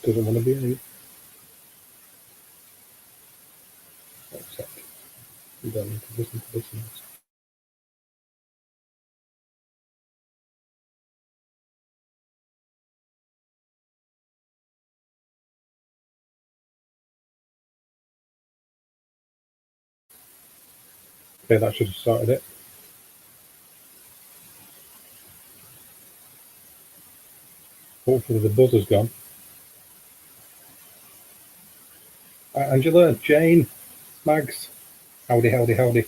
Doesn't want to be any. Except you don't need to listen to this news. Okay, that should have started it. Hopefully the buzzer's gone. Angela, Jane, Mags, howdy, howdy, howdy.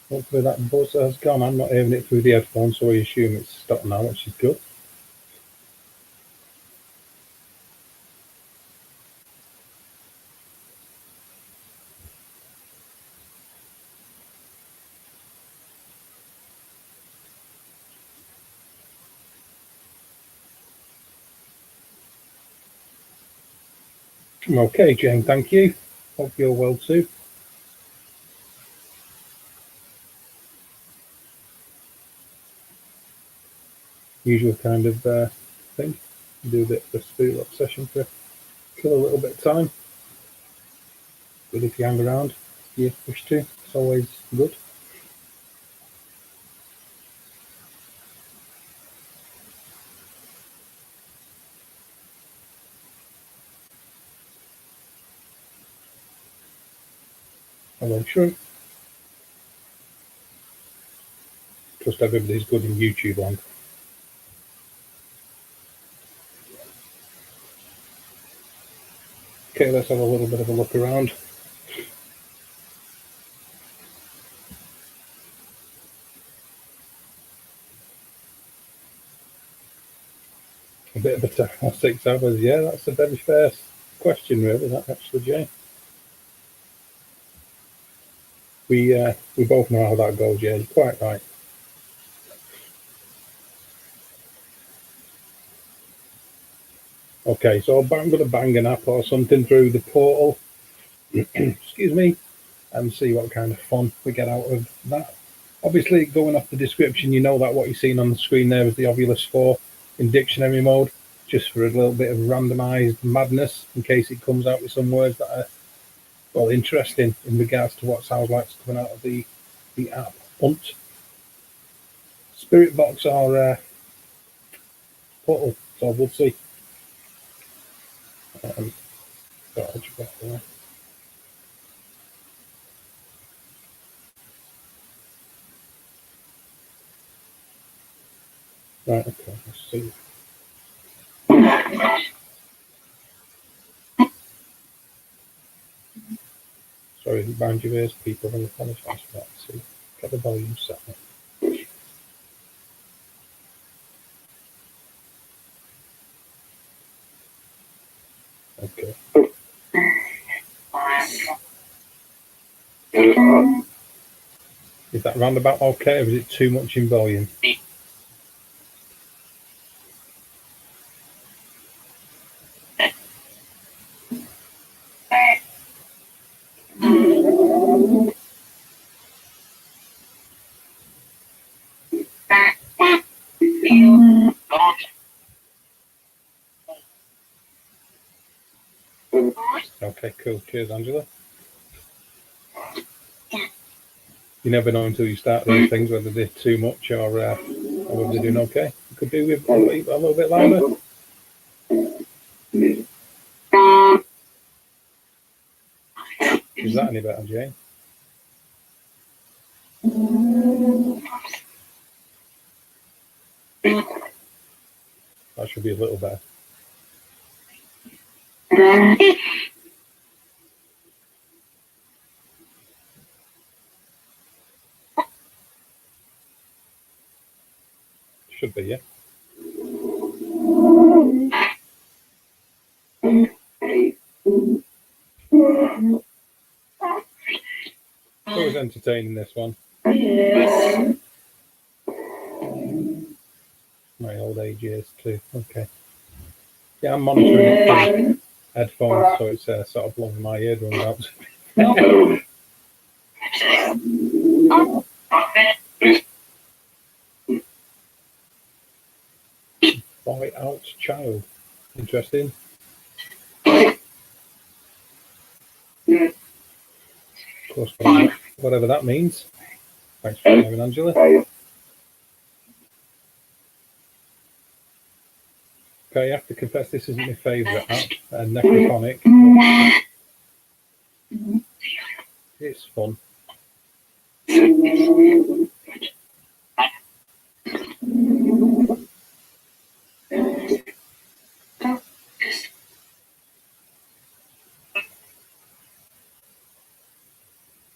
Hopefully that buzzer has gone. I'm not hearing it through the headphones, so I assume it's stopped now, which is good. Okay, Jane, thank you. Hope you're well too. Usual kind of thing. Do a bit of a spool up session to kill a little bit of time. But if you hang around, if you wish to, it's always good. Hello, sure. Trust everybody's good in YouTube land. Okay, let's have a little bit of a look around. A bit of a time, 6 hours. Yeah, that's a very fair question, really. That actually, Jane. We both know how that goes. Yeah, you're quite right. Okay, so I'm going to bang an app or something through the portal. Excuse me, and see what kind of fun we get out of that. Obviously, going off the description, you know that what you're seeing on the screen there is the Ovilus 4 in dictionary mode, just for a little bit of randomised madness in case it comes out with some words that are, well, interesting in regards to what sounds like it's coming out of the app. Hunt. Spirit box or portal, so we'll see. Right, okay, let's see. Sorry, behind your ears, people, I apologise for that. See, get the volume set up. Okay. Is that roundabout okay, or is it too much in volume? Okay, cool. Cheers, Angela. You never know until you start those things whether they're too much or whether they're doing okay. You could do with a little bit louder. Is that any better, Jane? That should be a little better. Should be, yeah. It was entertaining, this one. My old age years too. Okay. Yeah, I'm monitoring it through headphones, so it's sort of blowing my eardrums out. Boy out child. Interesting. Of course, whatever that means. Thanks for sharing, Angela. Okay, I have to confess this isn't my favourite app, Necrophonic. It's fun.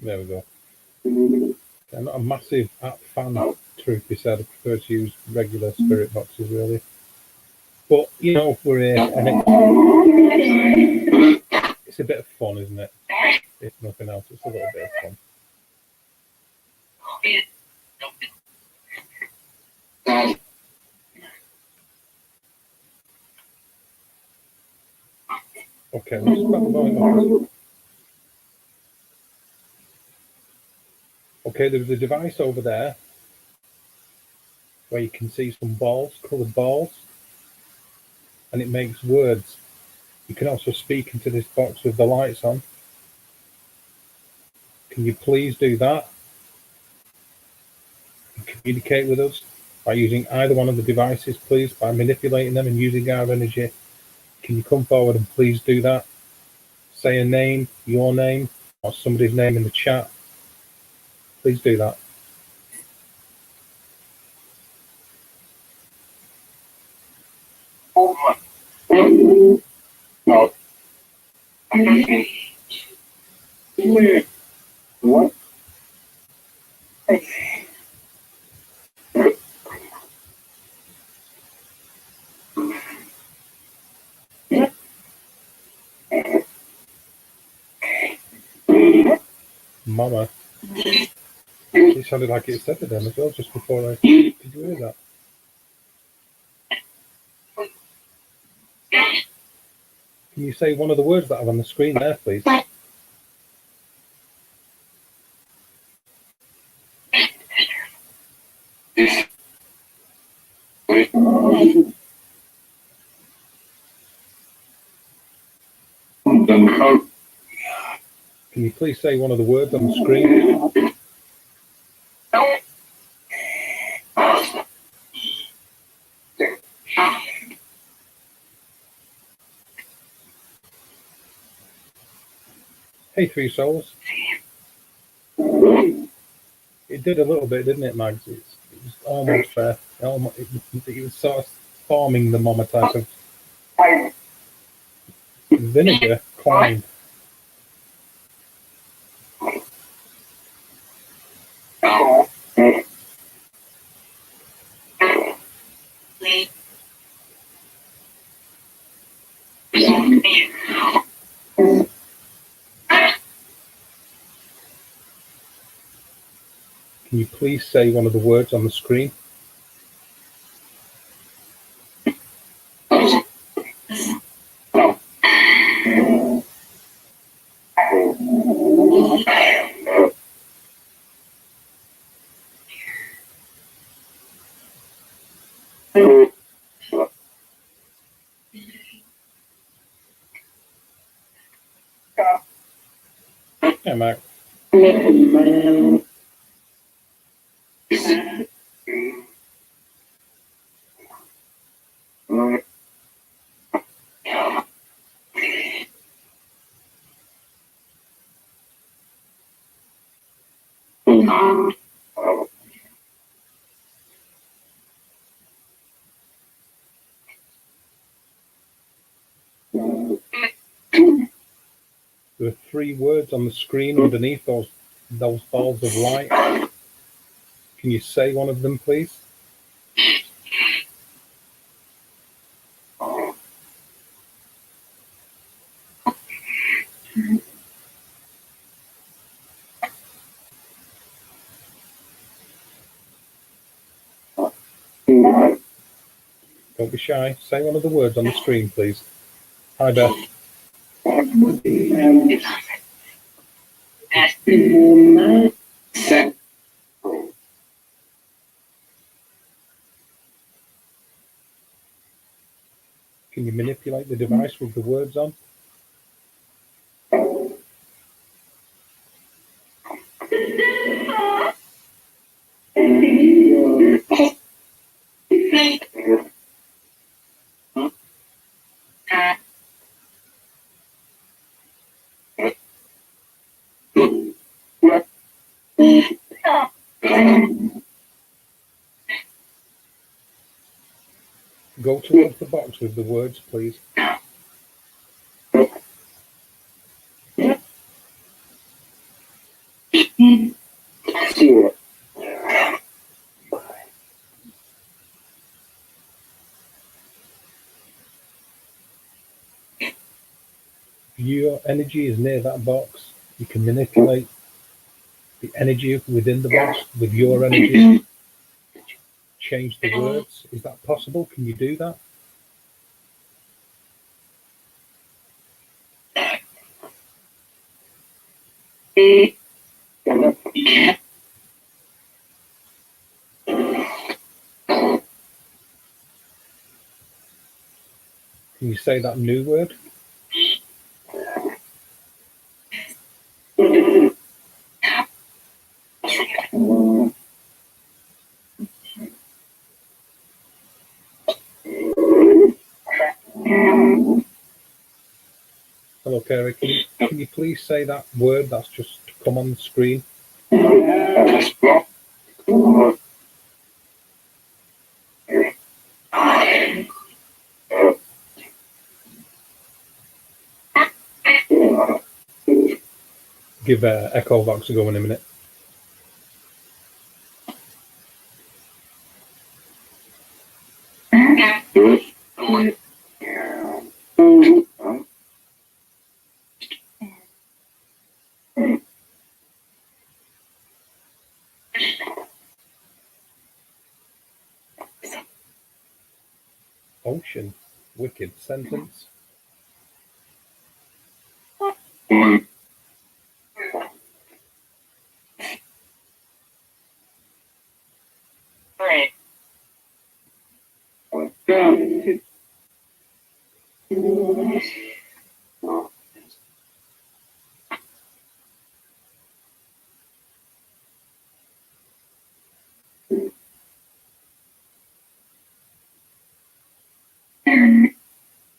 There we go. I'm not a massive app fan, truth be said. I prefer to use regular spirit boxes, really. But, you know, we're here, and it's a bit of fun, isn't it? If nothing else, it's a little bit of fun. Okay, let's back the volume up. Okay, there's a device over there where you can see some balls, coloured balls, and it makes words. You can also speak into this box with the lights on. Can you please do that? And communicate with us by using either one of the devices, please, by manipulating them and using our energy. Can you come forward and please do that? Say a name, your name, or somebody's name in the chat. Please do that. What? Mama. It sounded like it said to them as well just before I... Did you hear that? Can you say one of the words that are on the screen there, please? Can you please say one of the words on the screen? Hey, Three Souls. It did a little bit, didn't it, Mags? It was almost fair. It was sort of forming the mama type of vinegar coin. Can you please say one of the words on the screen? Yeah, Mac. There are 3 words on the screen underneath those balls of light. Can you say one of them, please? Don't be shy. Say one of the words on the screen, please. Hi, Beth. Can you manipulate the device with the words on? Go towards the box with the words, please. If your energy is near that box, you can manipulate the energy within the box with your energy. Change the words. Is that possible? Can you do that? Can you say that new word? Hello, Kerry. Can you please say that word that's just come on the screen? Give Echo Vox a go in a minute. Ocean. Wicked sentence.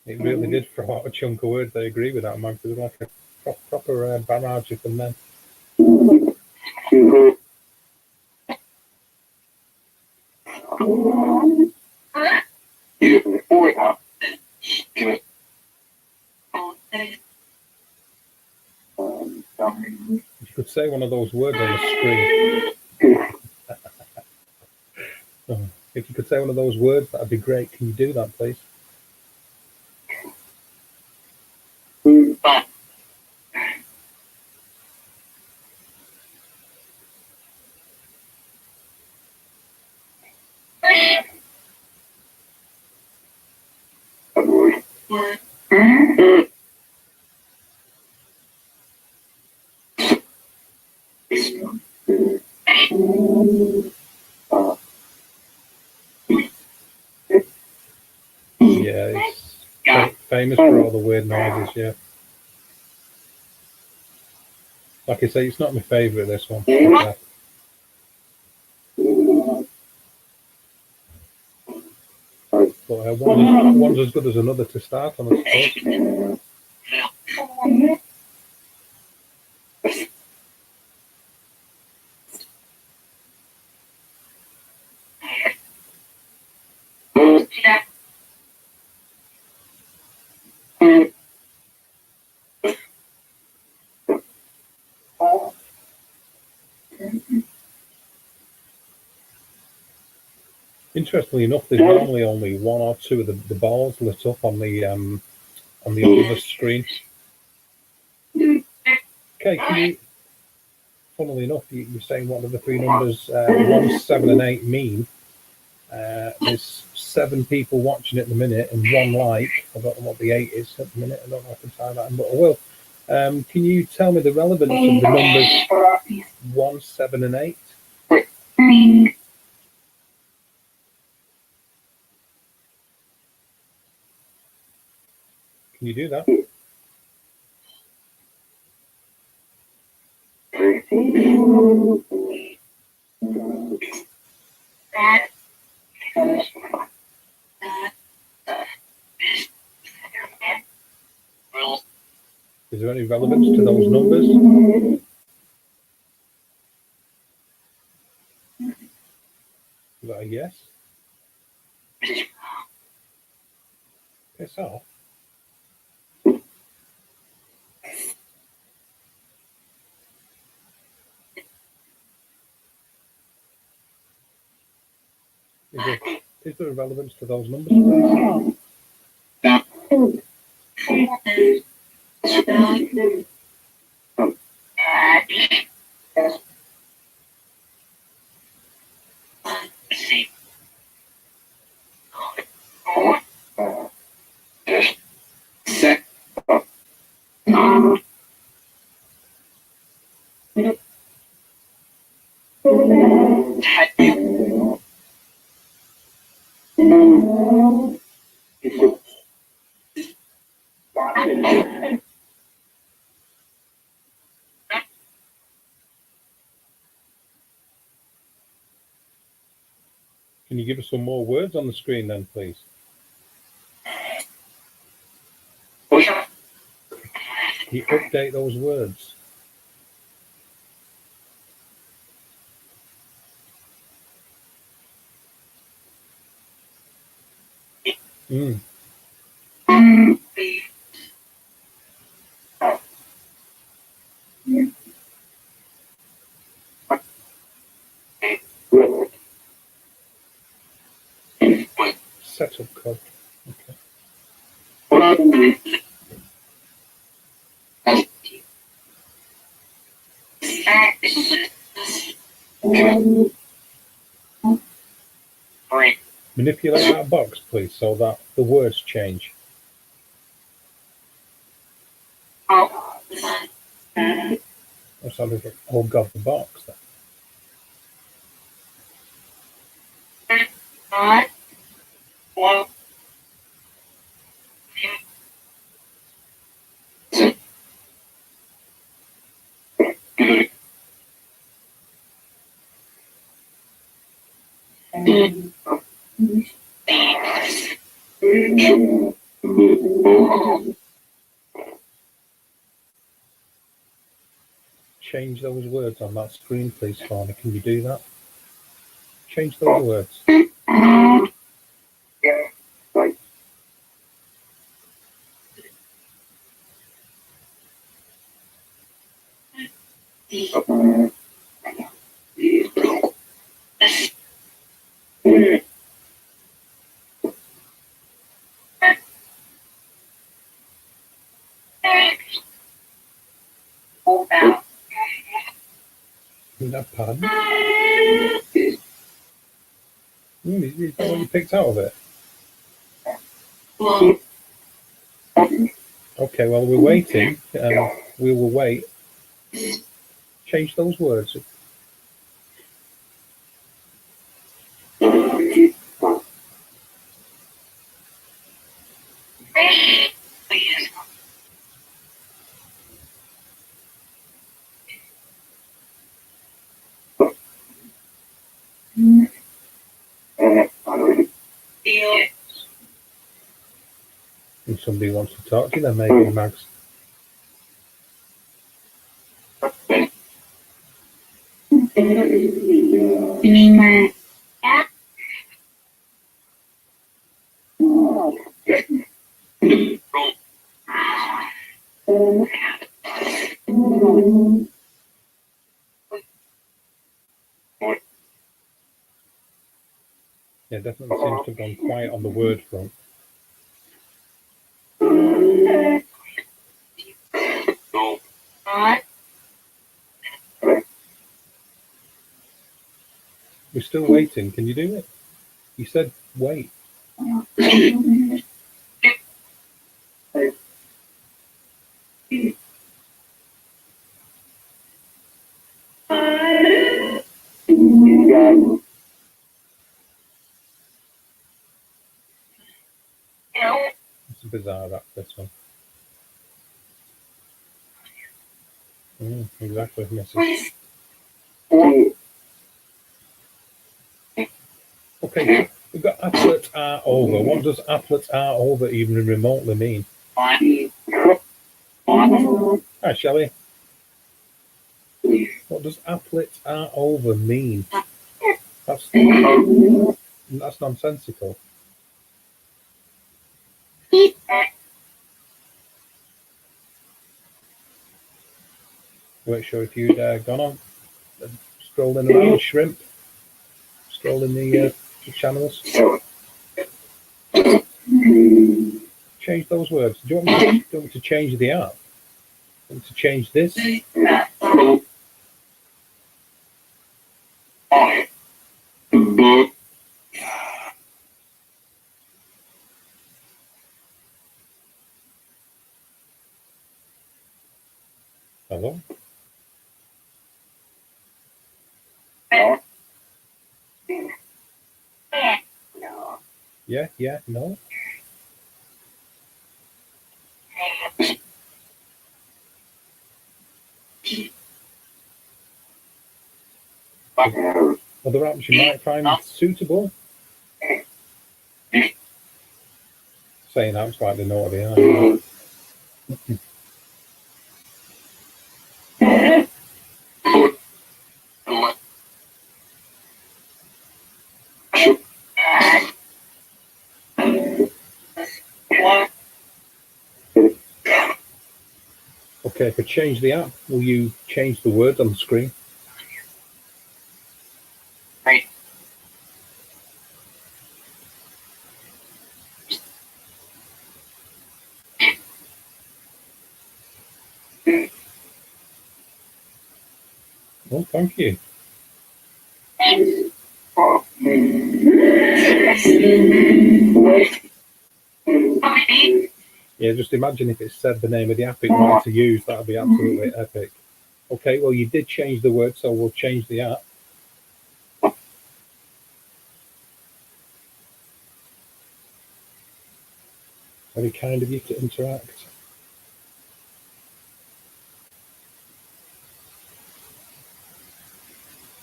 It really did throw out a chunk of words. I agree with that, man. It was like a proper barrage of them then. If you could say one of those words on the screen. If you could say one of those words, that'd be great. Can you do that, please? Yeah, it's famous for all the weird noises, yeah. Like I say, it's not my favourite, this one. But one's as good as another to start on, I suppose. Interestingly enough, there's normally only one or two of the balls lit up on the Ovilus screen. Okay, can you? Funnily enough, you're saying what do the three numbers 1, 7, and 8 mean? There's 7 people watching at the minute and 1 like. I don't know what the 8 is at the minute. I don't know if I can tie that in, but I will. Can you tell me the relevance of the numbers 1, 7, and 8? Can you do that? Is there any relevance to those numbers? Is that a yes? Piss off. Is there a relevance to those numbers, please? Can you give us some more words on the screen then, please? Can you update those words? Setup code. Okay. Manipulate that box, please, so that the words change. That sounded like, oh God, the box. Change those words on that screen, please, for me. Can you do that? Change those words. Is that pardon? Is that what you picked out of it? Okay, well, we're waiting. We will wait. Change those words. If somebody wants to talk to you, then maybe Max. Yeah, definitely seems to have gone quiet on the word front. We're still waiting. Can you do it? You said wait. bizarre that this one. Exactly, misses. Okay, we've got applet are over. What does applet are over even remotely mean? Hi, Shelley. What does applet are over mean? That's nonsensical. Weren't sure if you'd gone on, strolled in around shrimp, strolled in the channels. Change those words. Do you want me to change the app? Do you want me to change this? Hello? Yeah, no. Other apps you might find suitable. Saying apps like they know what they are. Okay, if I change the app, will you change the words on the screen? Well, thank you. Yeah, just imagine if it said the name of the app it wanted to use. That would be absolutely epic. Okay, well, you did change the word, so we'll change the app. Very kind of you to interact.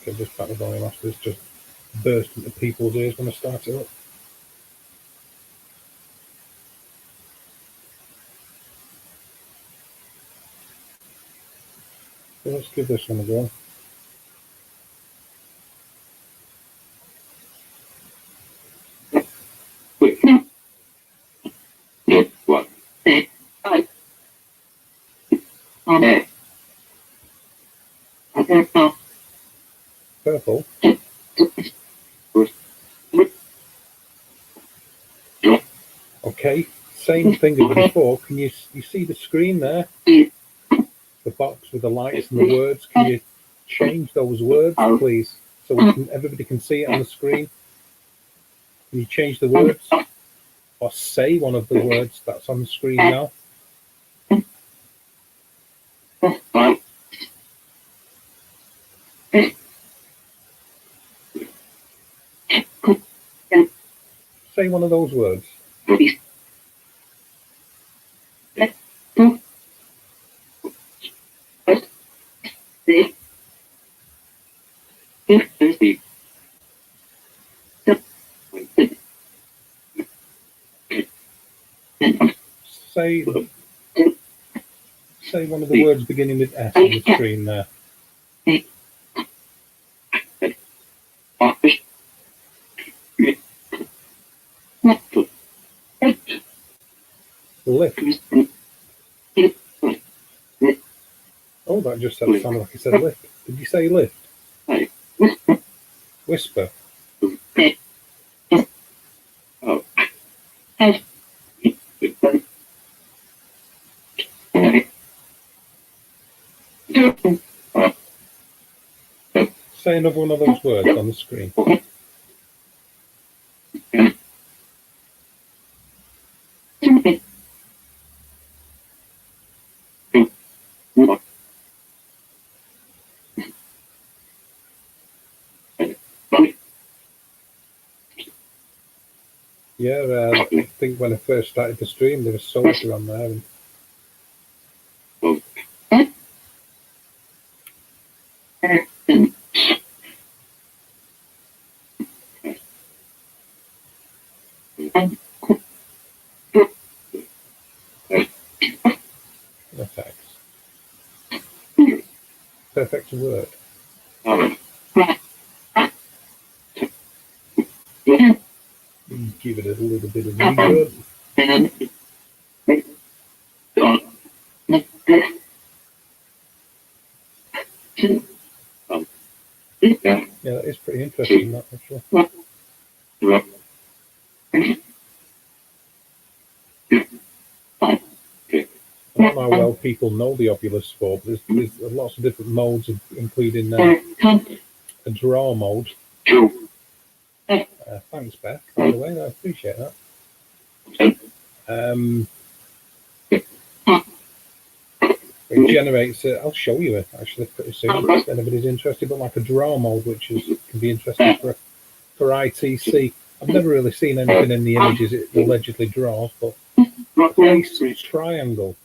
Okay, just back the volume off. This just burst into people's ears when I start it up. So let's give this one a go. Purple. Okay, same thing as before. Can you see the screen there? The box with the lights and the words. Can you change those words, please, so everybody can see it on the screen? Can you change the words or say one of the words that's on the screen now? Say one of those words. Say one of the words beginning with S on the screen there. Lift. Oh, that just sounded like it said lift. Did you say lift? Whisper. Say another one of those words on the screen. Yeah, I think when I first started the stream, there was Soldier on there. And effects. Perfect word. Give it a little bit of reverb. Yeah, that is pretty interesting, that actually. I don't know how well people know the Ovilus 4, but there's lots of different modes, including a draw mode. Thanks, Beth, by the way, I appreciate that. It generates it. I'll show you it actually pretty soon if anybody's interested, but like a draw mode, which can be interesting for ITC. I've never really seen anything in the images it allegedly draws, but place triangle.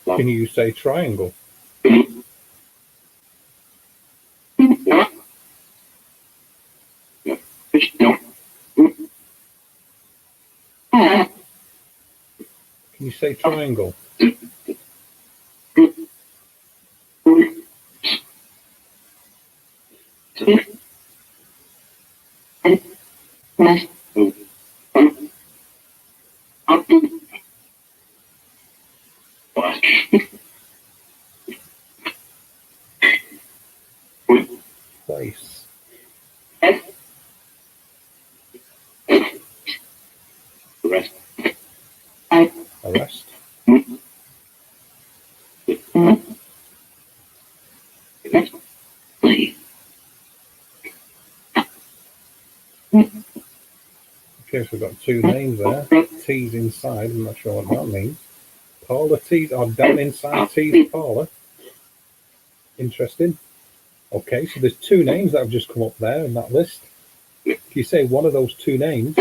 Can you say triangle? Can you say triangle? Place. Arrest. Okay, so we've got two names there. T's inside, I'm not sure what that means. Paula T's, or down inside T's Paula. Interesting. Okay, so there's two names that have just come up there in that list. Can you say one of those two names?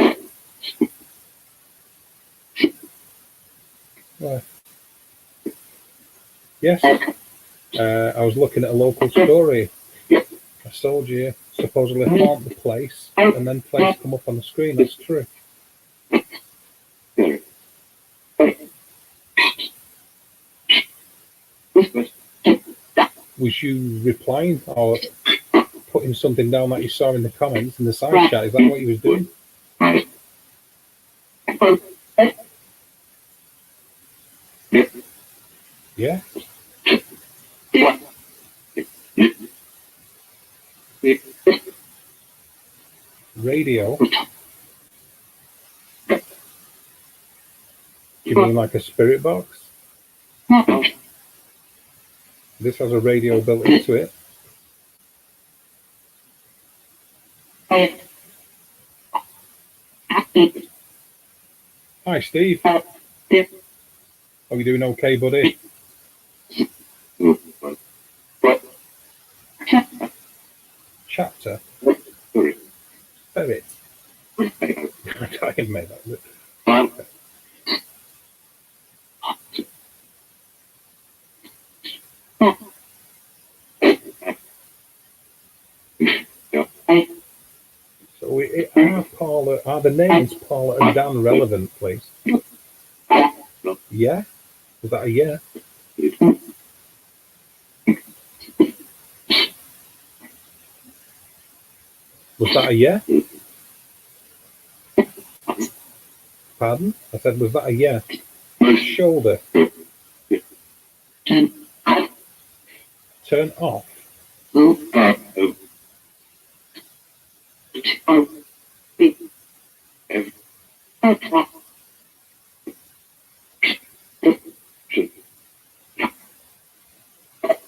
Yes. I was looking at a local story. A soldier supposedly haunt the place, and then place come up on the screen. That's true. Was you replying or putting something down that you saw in the comments in the side chat? Is that what you was doing? Yeah. Radio. You mean like a spirit box? This has a radio built into it. Hi, Steve. Are you doing okay, buddy? Chapter. Ferret. I can make that. So are the names Paula and Dan relevant, please? Yeah? Was that a yeah? Was that a yeah? Pardon? I said, was that a yeah? Shoulder. Turn off.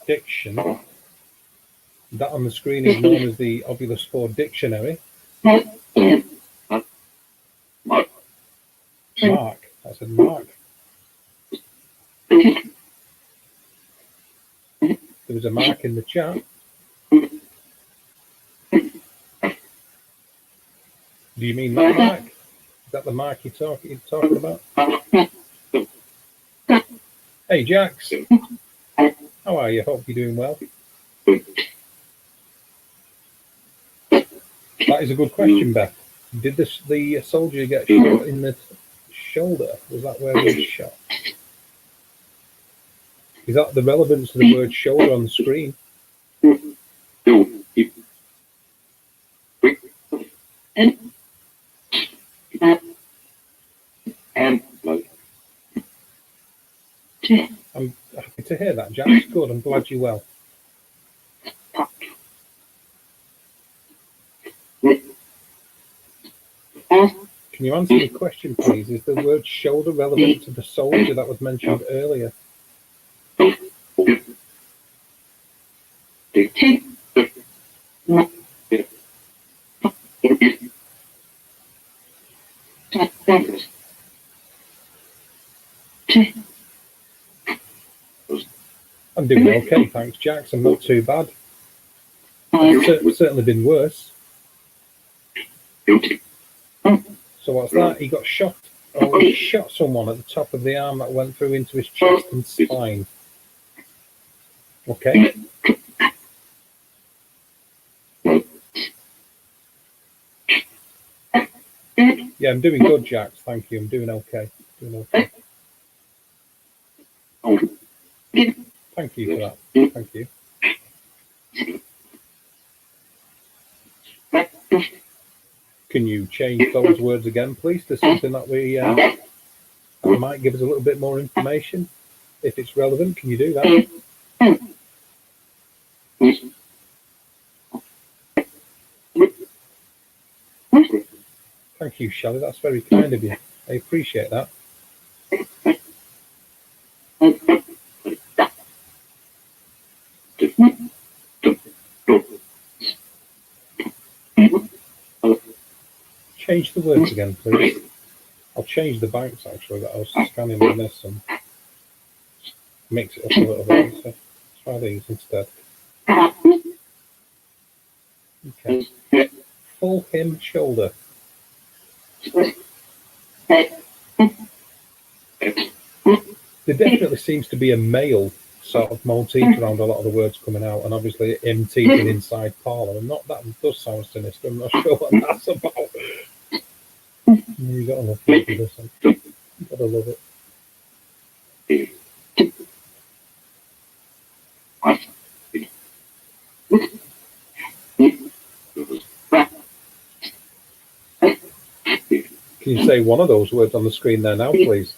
Diction. That on the screen is known as the Ovilus 4 dictionary. Mark. I said Mark. There was a mark in the chat. Do you mean that mark? Is that the mark you're talking about? Hey, Jax. How are you? Hope you're doing well. That is a good question, Beth. Did the soldier get shot in the shoulder? Was that where he was shot? Is that the relevance of the word shoulder on the screen? I'm happy to hear that, Jack. Good. I'm glad you're well. Can you answer the question, please? Is the word shoulder relevant to the soldier that was mentioned earlier? I'm doing okay, thanks, Jax. I'm not too bad. It's certainly been worse. So what's that? He got shot. Oh, he shot someone at the top of the arm that went through into his chest and spine. Okay. Yeah, I'm doing good, Jax. Thank you. I'm doing okay. Thank you for that. Thank you. Can you change those words again, please, to something that we that might give us a little bit more information? If it's relevant, can you do that? Thank you, Shelley. That's very kind of you. I appreciate that. Change the words again, please. I'll change the banks, actually, that I was scanning on this and mix it up a little bit. So try these instead. Okay. Full him shoulder. There definitely seems to be a male sort of motif around a lot of the words coming out, and obviously him teething inside parlour. And not that does sound sinister. I'm not sure what that's about. You gotta love this one. You gotta love it. Can you say one of those words on the screen there now, please?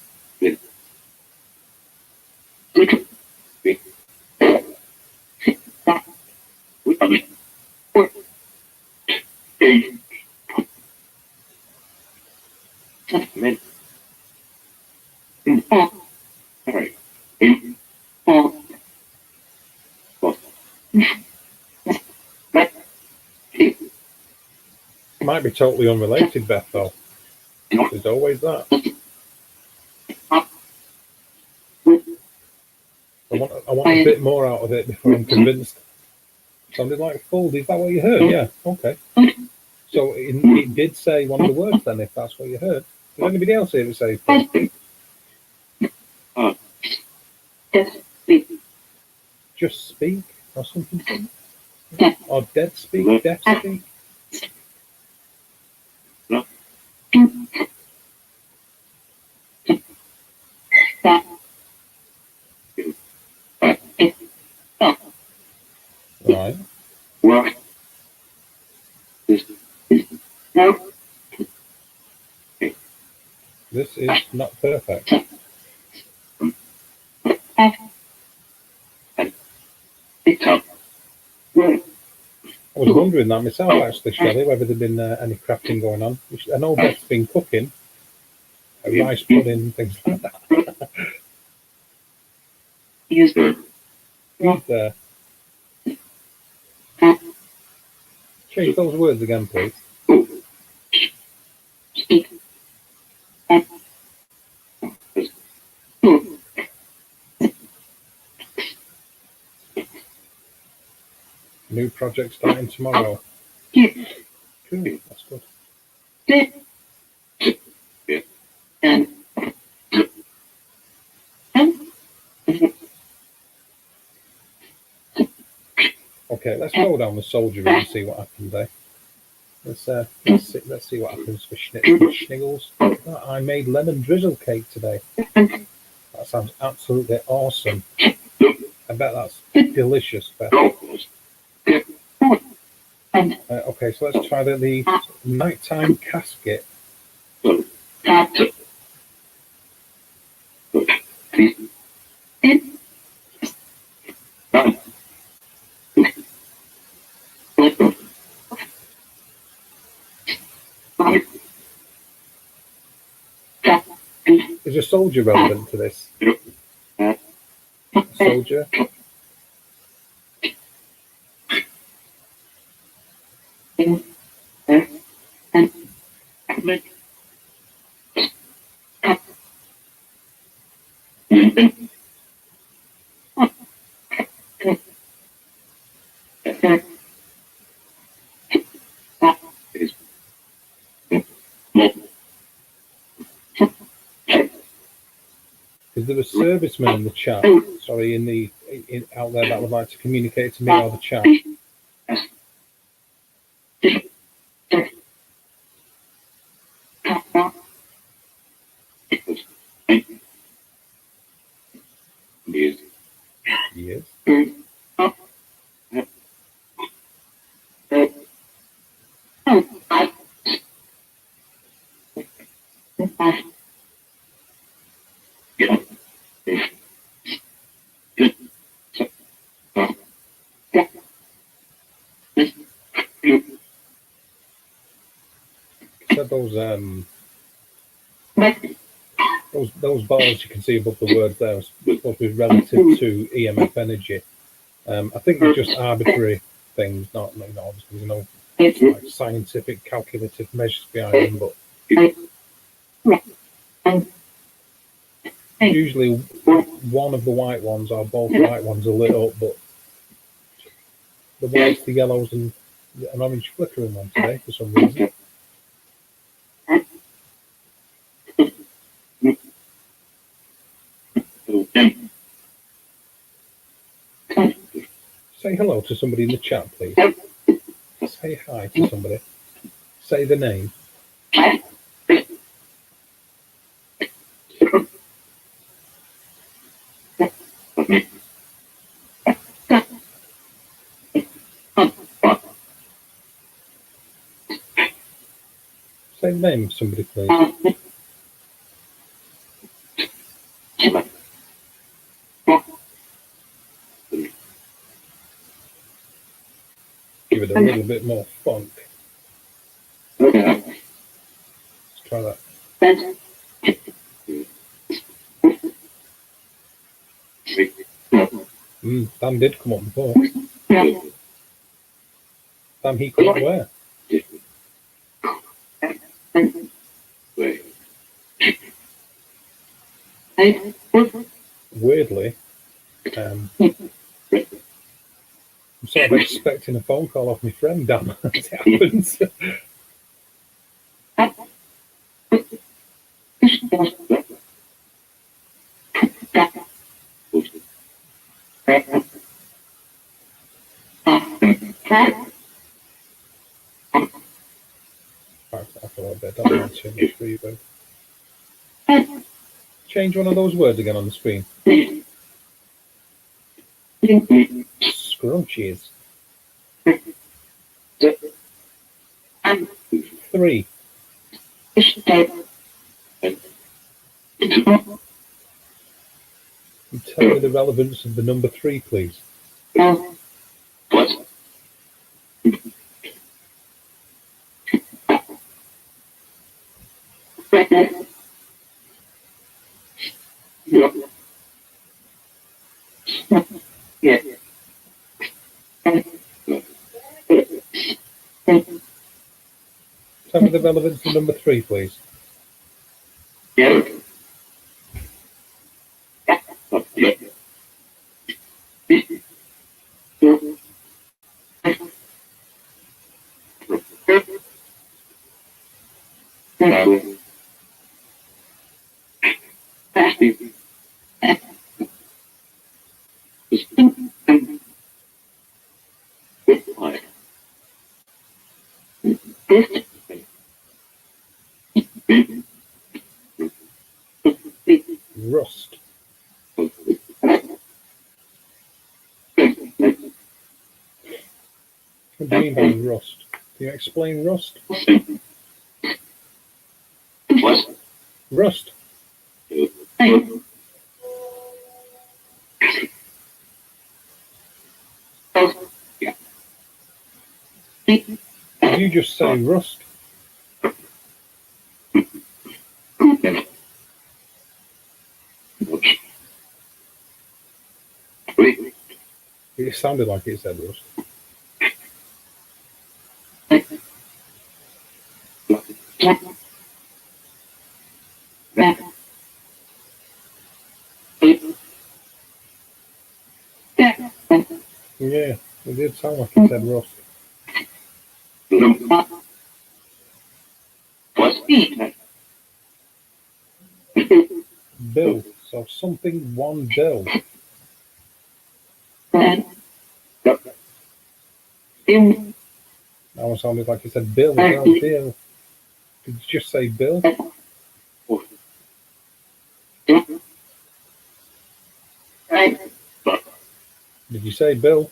Might be totally unrelated, Beth, though. There's always that. I want a bit more out of it before I'm convinced. Sounded like full. Is that what you heard? Yeah. Okay. So it did say one of the words then, if that's what you heard. Did anybody else hear it say full? Just speak or something? Or dead speak? Deaf speak? Right. This is not perfect. I was wondering that myself, actually, Shelley, whether there'd been any crafting going on. I know Beth's been cooking, rice pudding, things like that. Use there. Change those words again, please. New project starting tomorrow. Cool, that's good. Okay, let's go down the soldier room and see what happens there. Let's see what happens for Schniggles. I made lemon drizzle cake today. That sounds absolutely awesome. I bet that's delicious, Beth. Okay, so let's try the nighttime casket. Is a soldier relevant to this? Soldier? Is there a serviceman in the chat? Sorry, out there that would like to communicate to me or the chat? Yes. So those bars you can see above the words there are supposed to be relative to EMF energy. I think they're just arbitrary things, not obviously like scientific calculative measures behind them, but usually one of the white ones or both white ones are lit up, but the whites, the yellows, and an orange flickering one today for some reason. Say hello to somebody in the chat, please. Say hi to somebody. Say the name. Say the name of somebody, please. Give it a little bit more funk. Let's try that. Dan did come up before. Dan, he come up where? Weirdly, I'm sort of expecting a phone call off my friend Dan as it happens. Change one of those words again on the screen. Scrunchies. 3. Tell me the relevance of the number 3, please. Tell me the relevance of number 3, please. Rust. What do you mean by rust? Can you explain rust? Rust. Did you just say rust? It sounded like it said rust. Yeah, it did sound like it said rust. Bill. So something one bill. Now it sounded like it said bill as well. Bill. Did you just say bill? Did you say bill?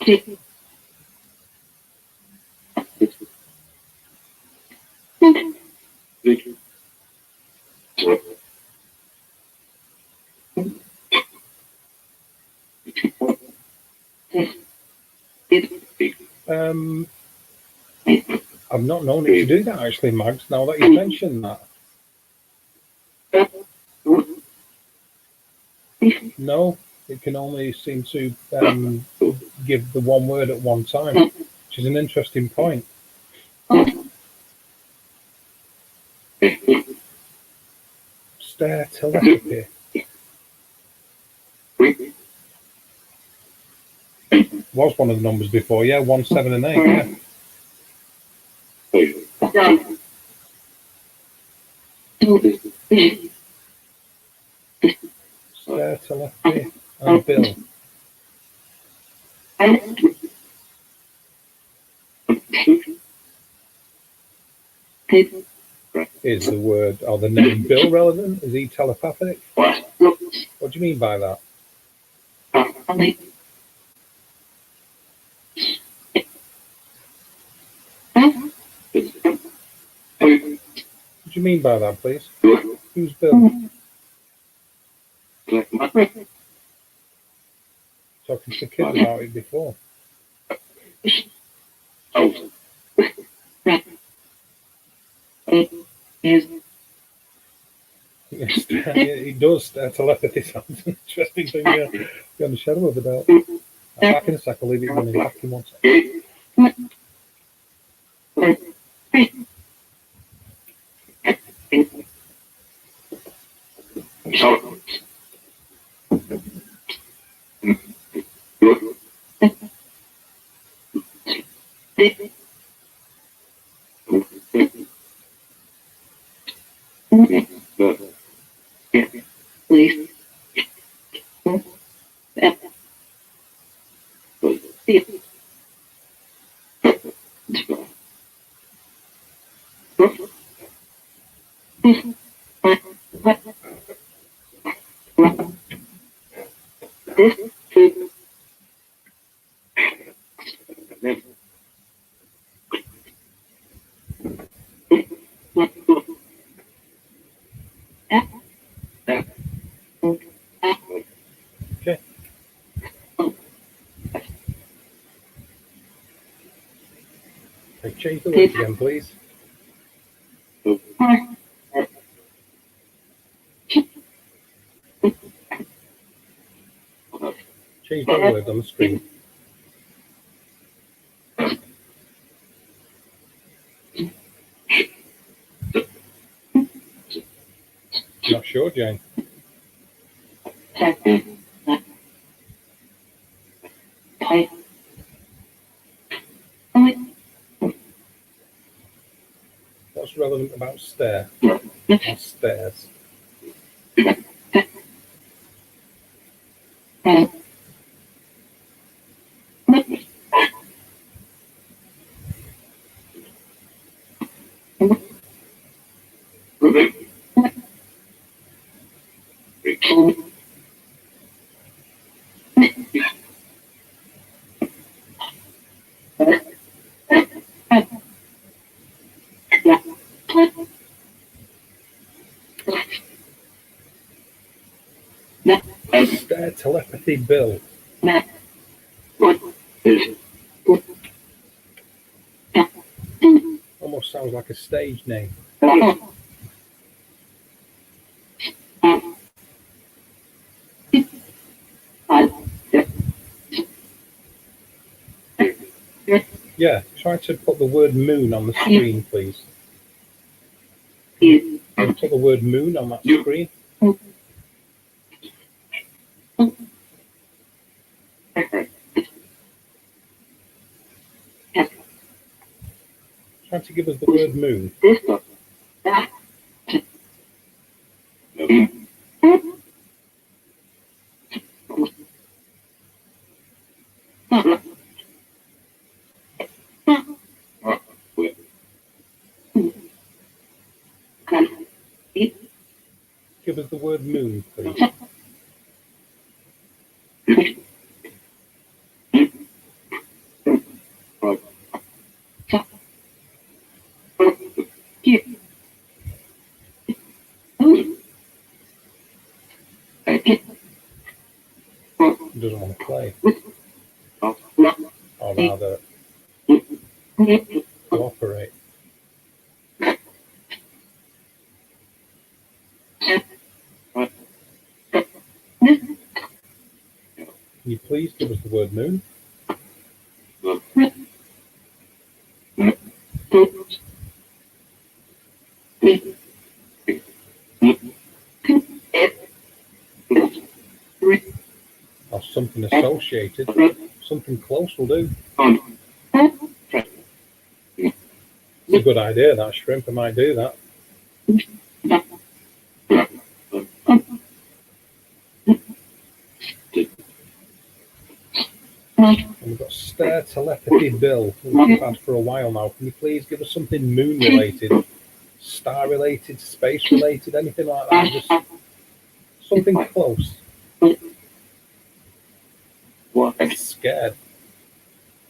I've not known it to do that actually, Mags, now that you mentioned that. No, it can only seem to give the one word at one time, which is an interesting point. Stare telepathy. Was one of the numbers before, yeah, 1, 7, and 8, yeah. Stare telepathy and bill. Is the word or the name Bill relevant? Is he telepathic? What do you mean by that? What do you mean by that, please? Who's Bill? Talking to kids about it before. Yes, it does. Telepathy sounds an interesting thing to be on the shadow of a doubt. Back in a sec, I'll leave it running. Back in 1 second. Okay. Change the words again, please. Change the word on the screen. Not sure, Jane. What's relevant about stare? Or stairs. Stair telepathy bill. Almost sounds like a stage name. Yeah, try to put the word moon on the screen, please. Can you put the word moon on that screen? Try to give us the word moon. Give us the word moon, please. He doesn't want to play. Or rather, cooperate. Can you please give us the word moon? Or something associated. Something close will do. It's a good idea, that shrimp. I might do that. And we've got stair telepathy bill, which we've had for a while now. Can you please give us something moon related, star related, space related, anything like that? Just something close. Scared.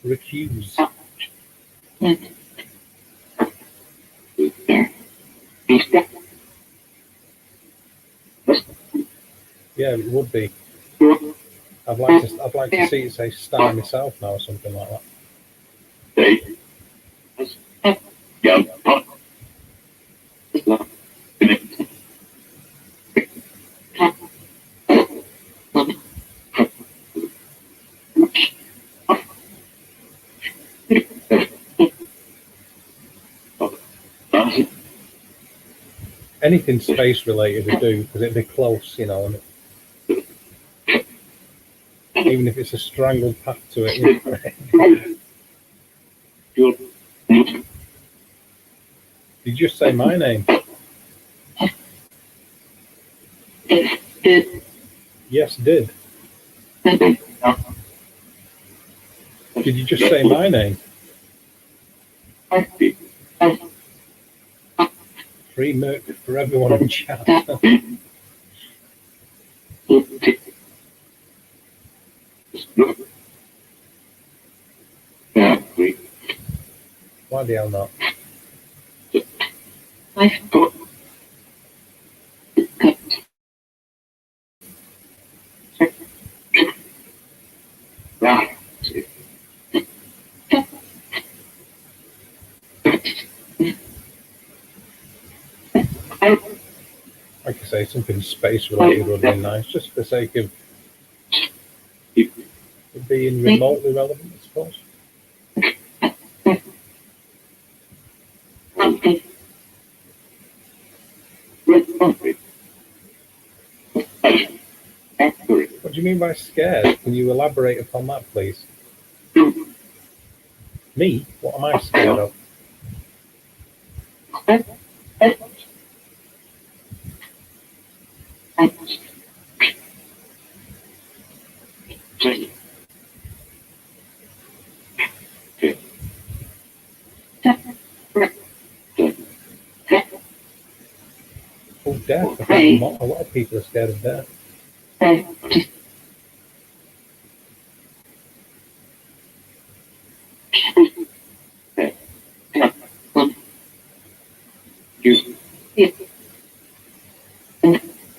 Recuse. Yeah, it would be. I'd like to see it say star myself now or something like that. Anything space related would do, because it'd be close, you know, and even if it's a strangled path to it. You know. Did you just say my name? Yes, did. Did you just say my name? Free Merc for everyone in chat. Why the hell not? Like I say, something space related would be nice, just for the sake of it being remotely relevant, I suppose. What do you mean by scared? Can you elaborate upon that, please? Me? What am I scared of? Oh, death. I think a lot of people are scared of death. Give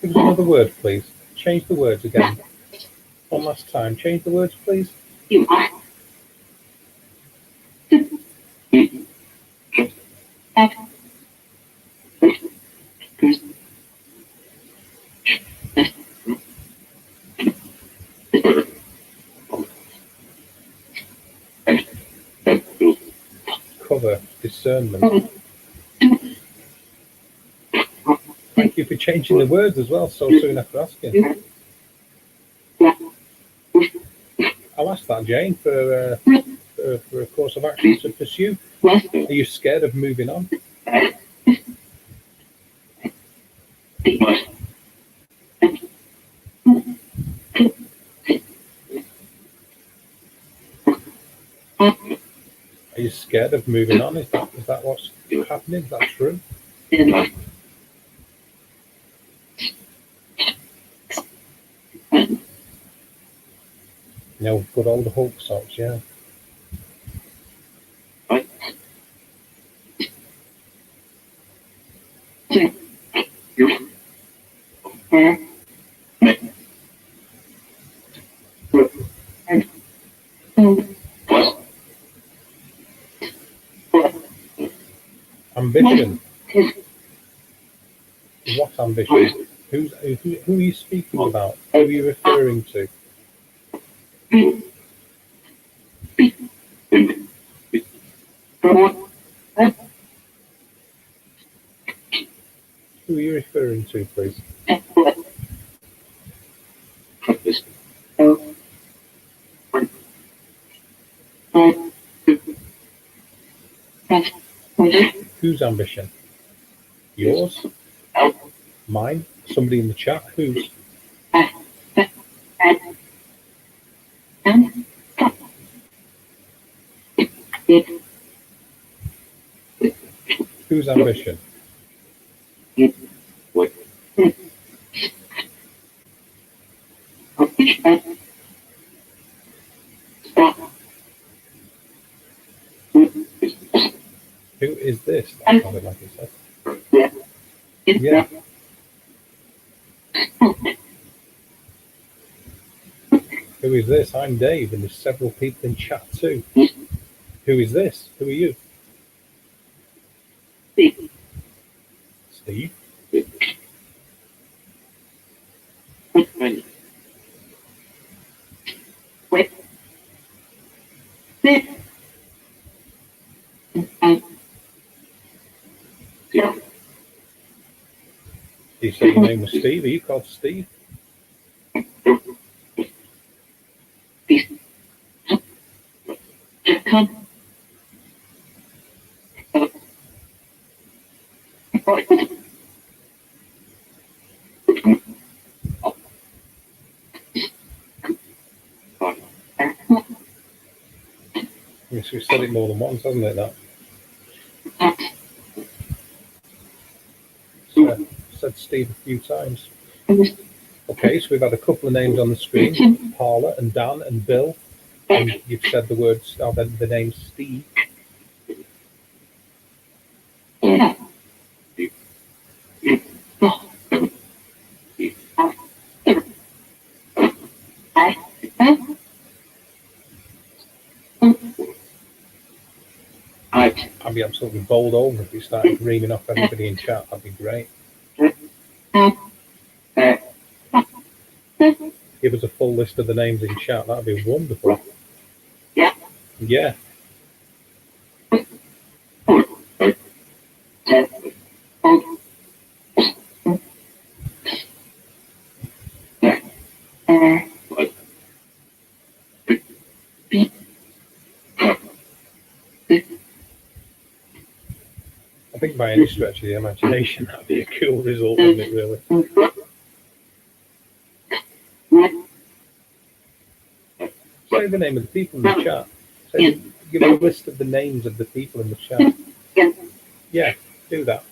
us another word, please. Change the words again. One last time. Change the words, please. Cover, discernment. Thank you for changing the words as well so soon after asking. I'll ask that, Jane, for a course of action to pursue. Are you scared of moving on? Are you scared of moving on? Is that what's happening? Is that true? No, good old Hulk socks, yeah. Ambition. What ambition? Who are you speaking about? Who are you referring to? Who are you referring to, please? Whose ambition? Yours? Mine? Somebody in the chat? Whose? Whose ambition? Who is this? That sounded like it said. Yeah. Who is this? I'm Dave, and there's several people in chat too. Who is this? Who are you? Steve? You said your name was Steve. Are you called Steve? Yes, we've said it more than once, hasn't it, that? Said Steve a few times. Okay, so we've had a couple of names on the screen, Paula and Dan and Bill, and you've said the words, the name Steve. I'd be absolutely bowled over if you started reaming off everybody in chat. That'd be great. Give us a full list of the names in chat. That'd be wonderful. Yeah. I think by any stretch of the imagination, that'd be a cool result, wouldn't it, really? say the name of the people in the chat. Say, give a list of the names of the people in the chat. Yeah, do that.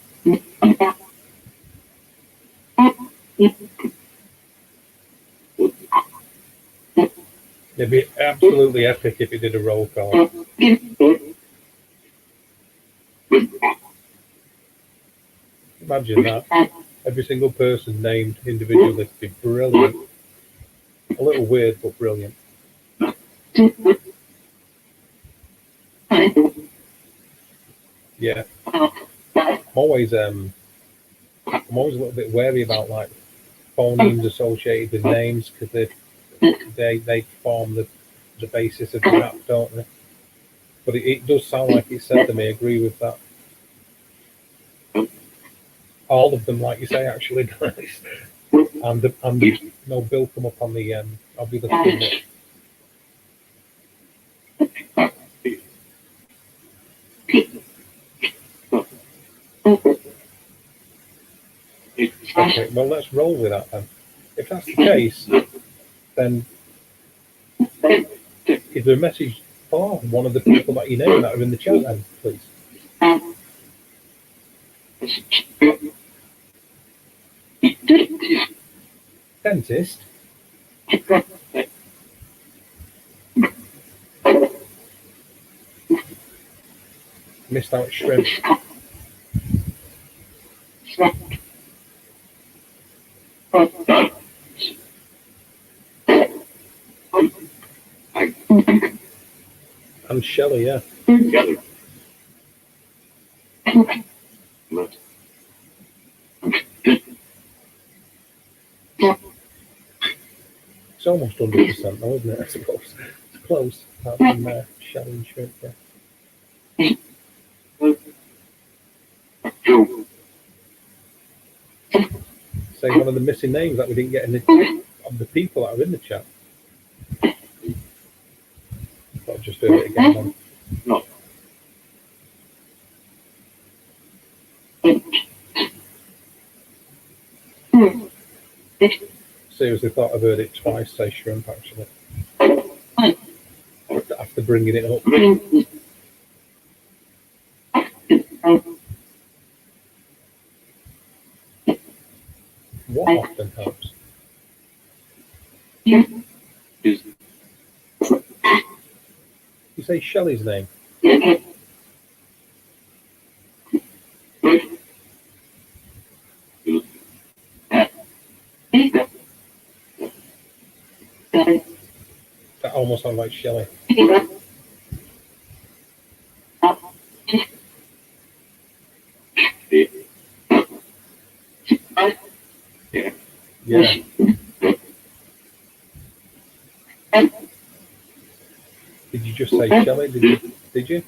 It'd be absolutely epic if it did a roll call. Imagine that. Every single person named individually would be brilliant. A little weird, but brilliant. Yeah. I'm always a little bit wary about like phonemes associated with names because they form the basis of the app, don't they? But it does sound like it said them. I agree with that. All of them, like you say, actually nice. And Bill come up on the I'll be looking at it. Okay, well let's roll with that then. If that's the case, then is there a message for one of the people that you name that are in the chat then, please? Dentist? Missed out shrimp. And Shelley, yeah. It's almost 100% though, isn't it? I suppose. It's close. Apart from Shelley and shrimp, yeah. Say one of the missing names that we didn't get in of the people that are in the chat. I'll just do it again then. No. Seriously thought I've heard it twice say shrimp actually. After bringing it up. What often helps? You say Shelley's name? That almost sounds like Shelley. Yeah. Did you just say Shelley? Did you?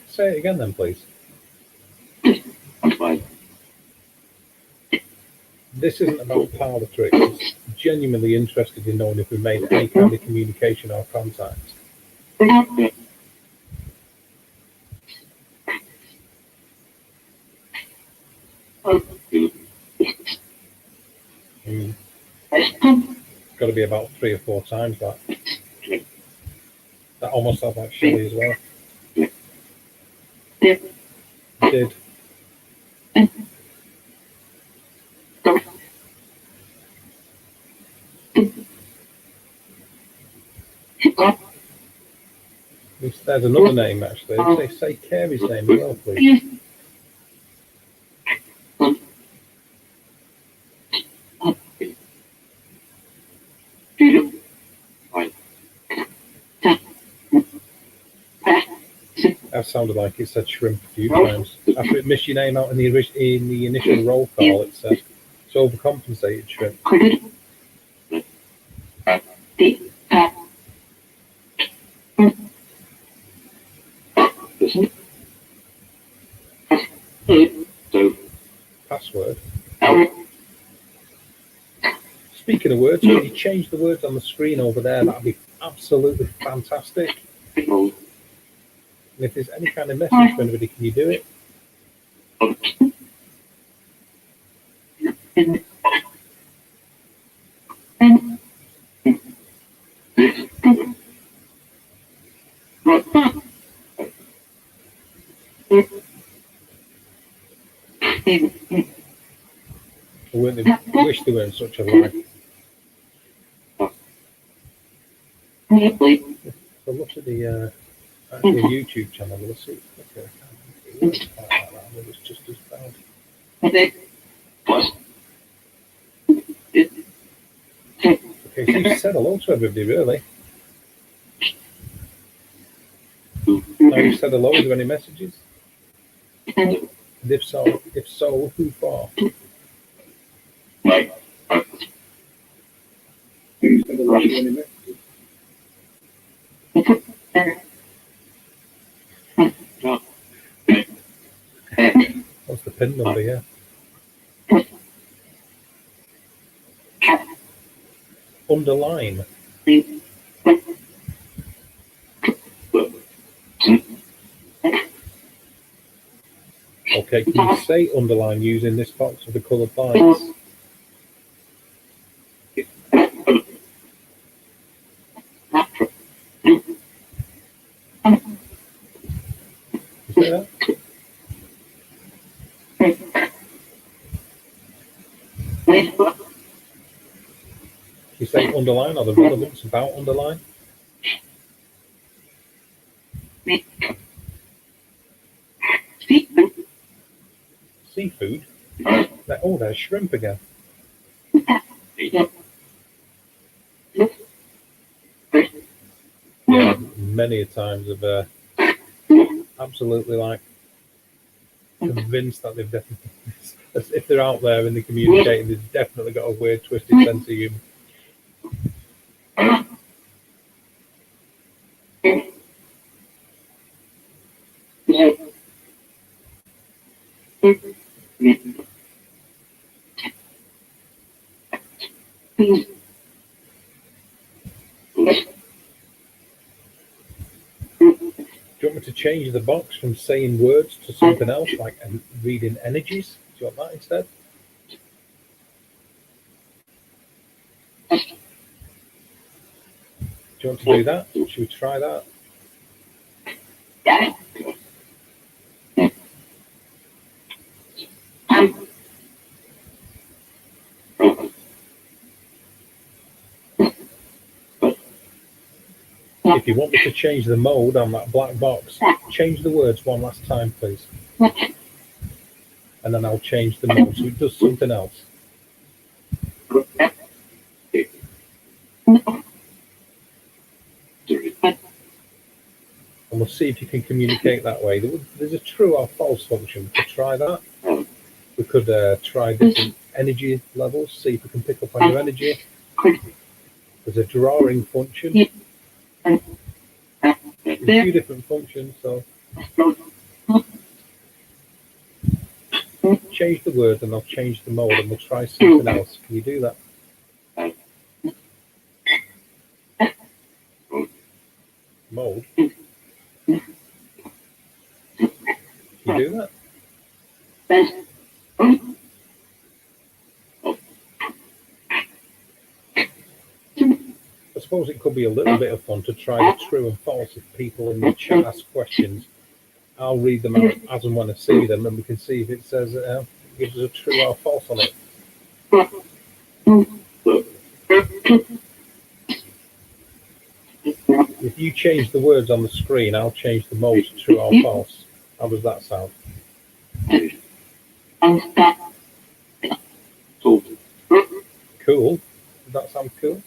Say it again then, please. This isn't about parlour tricks. It's genuinely interested in knowing if we made any kind of communication or contact. Got to be about 3 or 4 times that. That almost sounds like Shelley as well. It did. There's another name actually. Say Carey's name as well, please. That sounded like it said shrimp a few times. After it missed your name out in the initial roll call, it said it's overcompensated shrimp. Password. speaking of words, can you change the words on the screen over there? That'd be absolutely fantastic. And if there's any kind of message for anybody, can you do it? I wish they weren't such a lie. So look at the actual YouTube channel. We'll see. Okay, it works quite like that. It was just as bad. Okay, so you said hello to everybody, really. Now you said hello. Is there any messages? And if so, who for? You said hello. Is there any messages? What's the pin number here? Underline. Okay, can you say underline using this box with the coloured lines? You say that? You say underline or the relevance about underline? Seafood? Oh, there's shrimp again. Yeah, many a times I've absolutely like convinced that they've definitely, if they're out there and they're communicating, they've definitely got a weird, twisted sense of humour. Do you want me to change the box from saying words to something else, like reading energies? Do you want that instead? Do you want to do that? Should we try that? If you want me to change the mode on that black box, change the words one last time, please. And then I'll change the mode so it does something else. And we'll see if you can communicate that way. There's a true or false function. We could try that. We could try different energy levels, see if we can pick up on your energy. There's a drawing function. There's a few different functions, so change the words and I'll change the mode and we'll try something else. Can you do that? Mode? Can you do that? I suppose it could be a little bit of fun to try the true and false if people in the chat ask questions. I'll read them out as and when I see them, and we can see if it says gives us a true or false on it. If you change the words on the screen, I'll change the mode to true or false. How does that sound? Cool. Does that sound cool?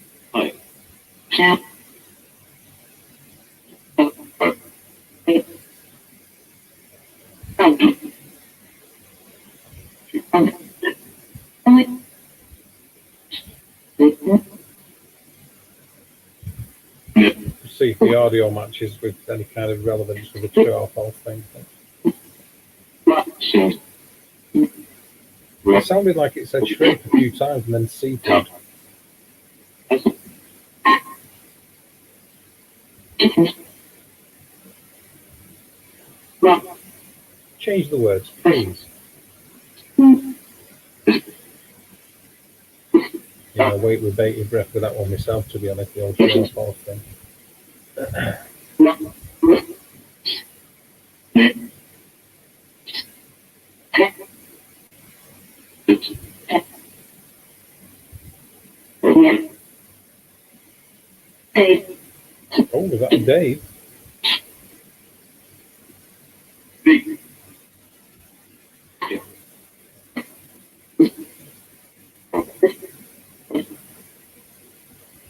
See if the audio matches with any kind of relevance for the true or false thing. It sounded like it said shrimp a few times and then seafood. Change the words, please. Yeah, I wait with bated breath for that one myself, to be honest, the old true or false thing. Oh, was that a Dave?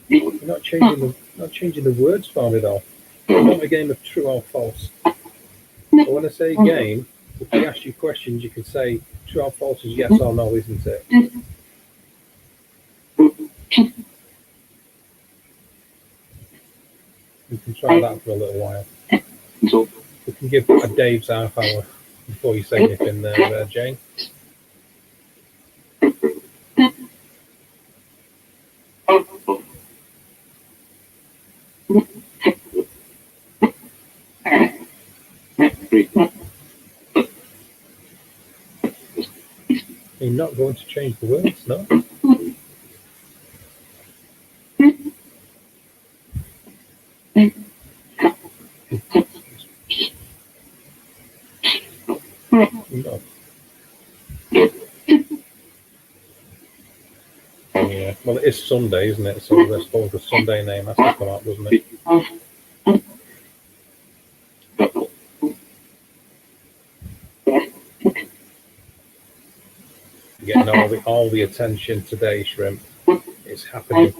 You're not changing the words for me though. I want a game of true or false. But when I say game, if we ask you questions, you can say true or false is yes or no, isn't it? We can try that for a little while. We can give a Dave's half hour before you say anything there, Jane. You're not going to change the words, no? No. Yeah. Well, it is Sunday, isn't it? So I suppose the Sunday name has to come out, doesn't it? You're getting all the attention today, Shrimp. It's happening.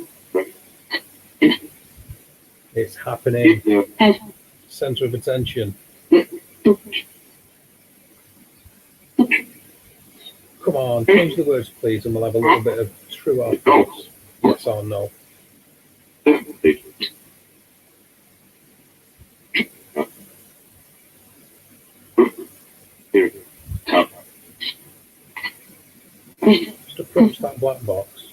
It's happening. Center of attention. Come on, change the words, please, and we'll have a little bit of true or false. Yes or no. Just approach that black box.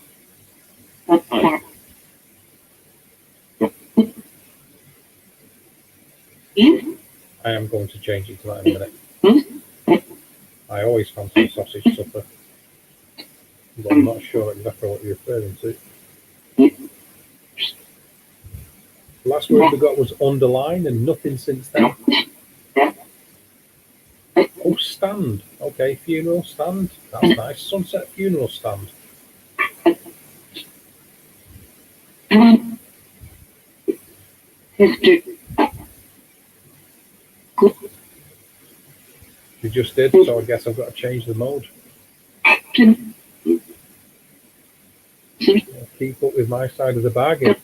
I am going to change it to that in a minute. I always fancy sausage supper, but I'm not sure exactly what you're referring to. Last word we got was underline and nothing since then. Oh, stand. Okay, funeral stand. That's nice. Sunset funeral stand. You just did, so I guess I've got to change the mode. Keep up with my side of the bargain.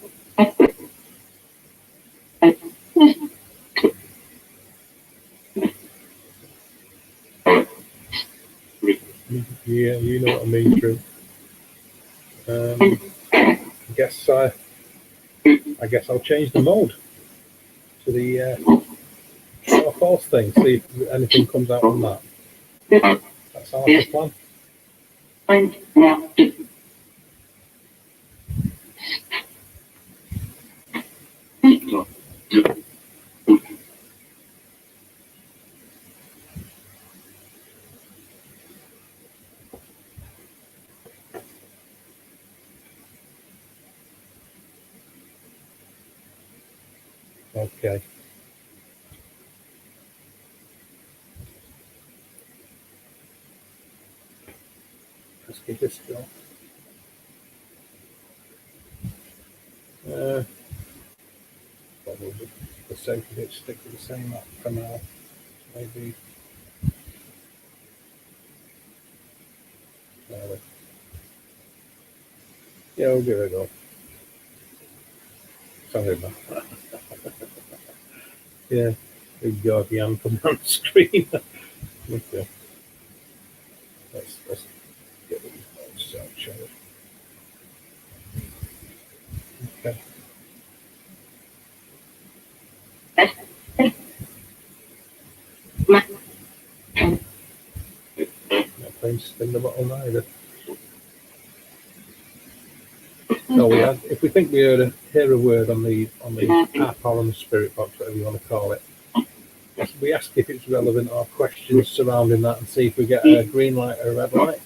Yeah, you know what I mean, Drew. I guess I'll change the mode to the true or false thing. See if anything comes out on that. That's our plan. Okay. Let's give this a go. Probably for the sake of it, stick with the same app for now. Maybe. Yeah, we'll give it a go. Sorry about that. Yeah, big God, the anthem on the screen. Okay. Let's get these notes out, shall we? Okay. Not playing spin the bottle either. No, we had, if we think we hear a word on the app or on the spirit box, whatever you want to call it, we ask if it's relevant or questions surrounding that, and see if we get a green light or a red light.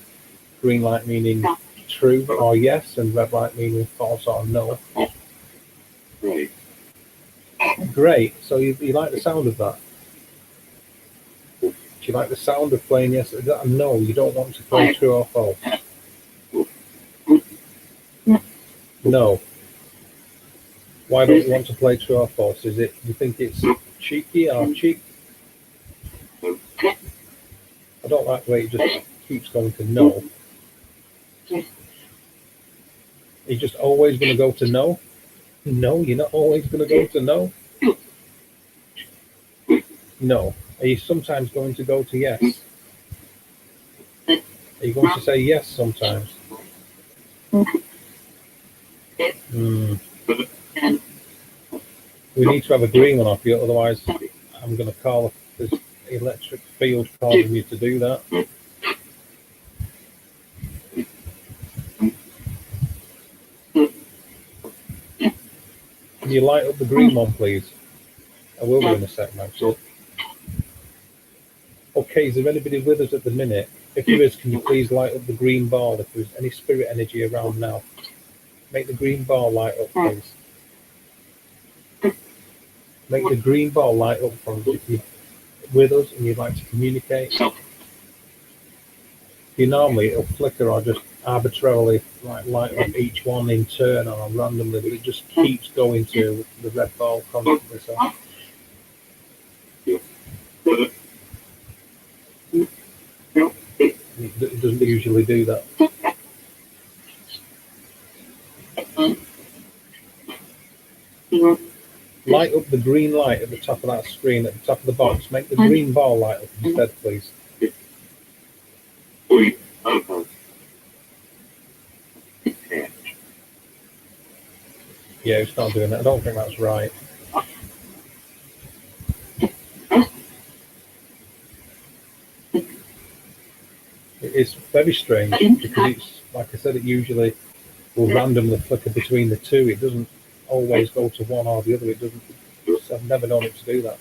Green light meaning true or yes, and red light meaning false or no. Great. So you like the sound of that? Do you like the sound of playing yes? Is that a no? You don't want to play true or false? No. Why don't you want to play true or false? Is it, do you think it's cheeky or cheek? I don't like the way it just keeps going to no. You're just always going to go to no? No, you're not always going to go to no? No. Are you sometimes going to go to yes? Are you going to say yes sometimes? We need to have a green one off you, otherwise I'm going to call this electric field causing you to do that. Can you light up the green one, please? I will be in a second, actually. Okay, is there anybody with us at the minute? If there is, can you please light up the green ball? If there's any spirit energy around now, make the green ball light up, please. Make the green ball light up for us if you're with us and you'd like to communicate. You normally it'll flicker or just arbitrarily light up each one in turn or randomly, but it just keeps going to the red ball constantly. So. It doesn't usually do that. Light up the green light at the top of that screen, at the top of the box. Make the green ball light up instead, please. Yeah, it's not doing that. I don't think that's right. It's very strange because it's, like I said, it usually will randomly flicker between the two. It doesn't always go to one or the other. It doesn't. I've never known it to do that.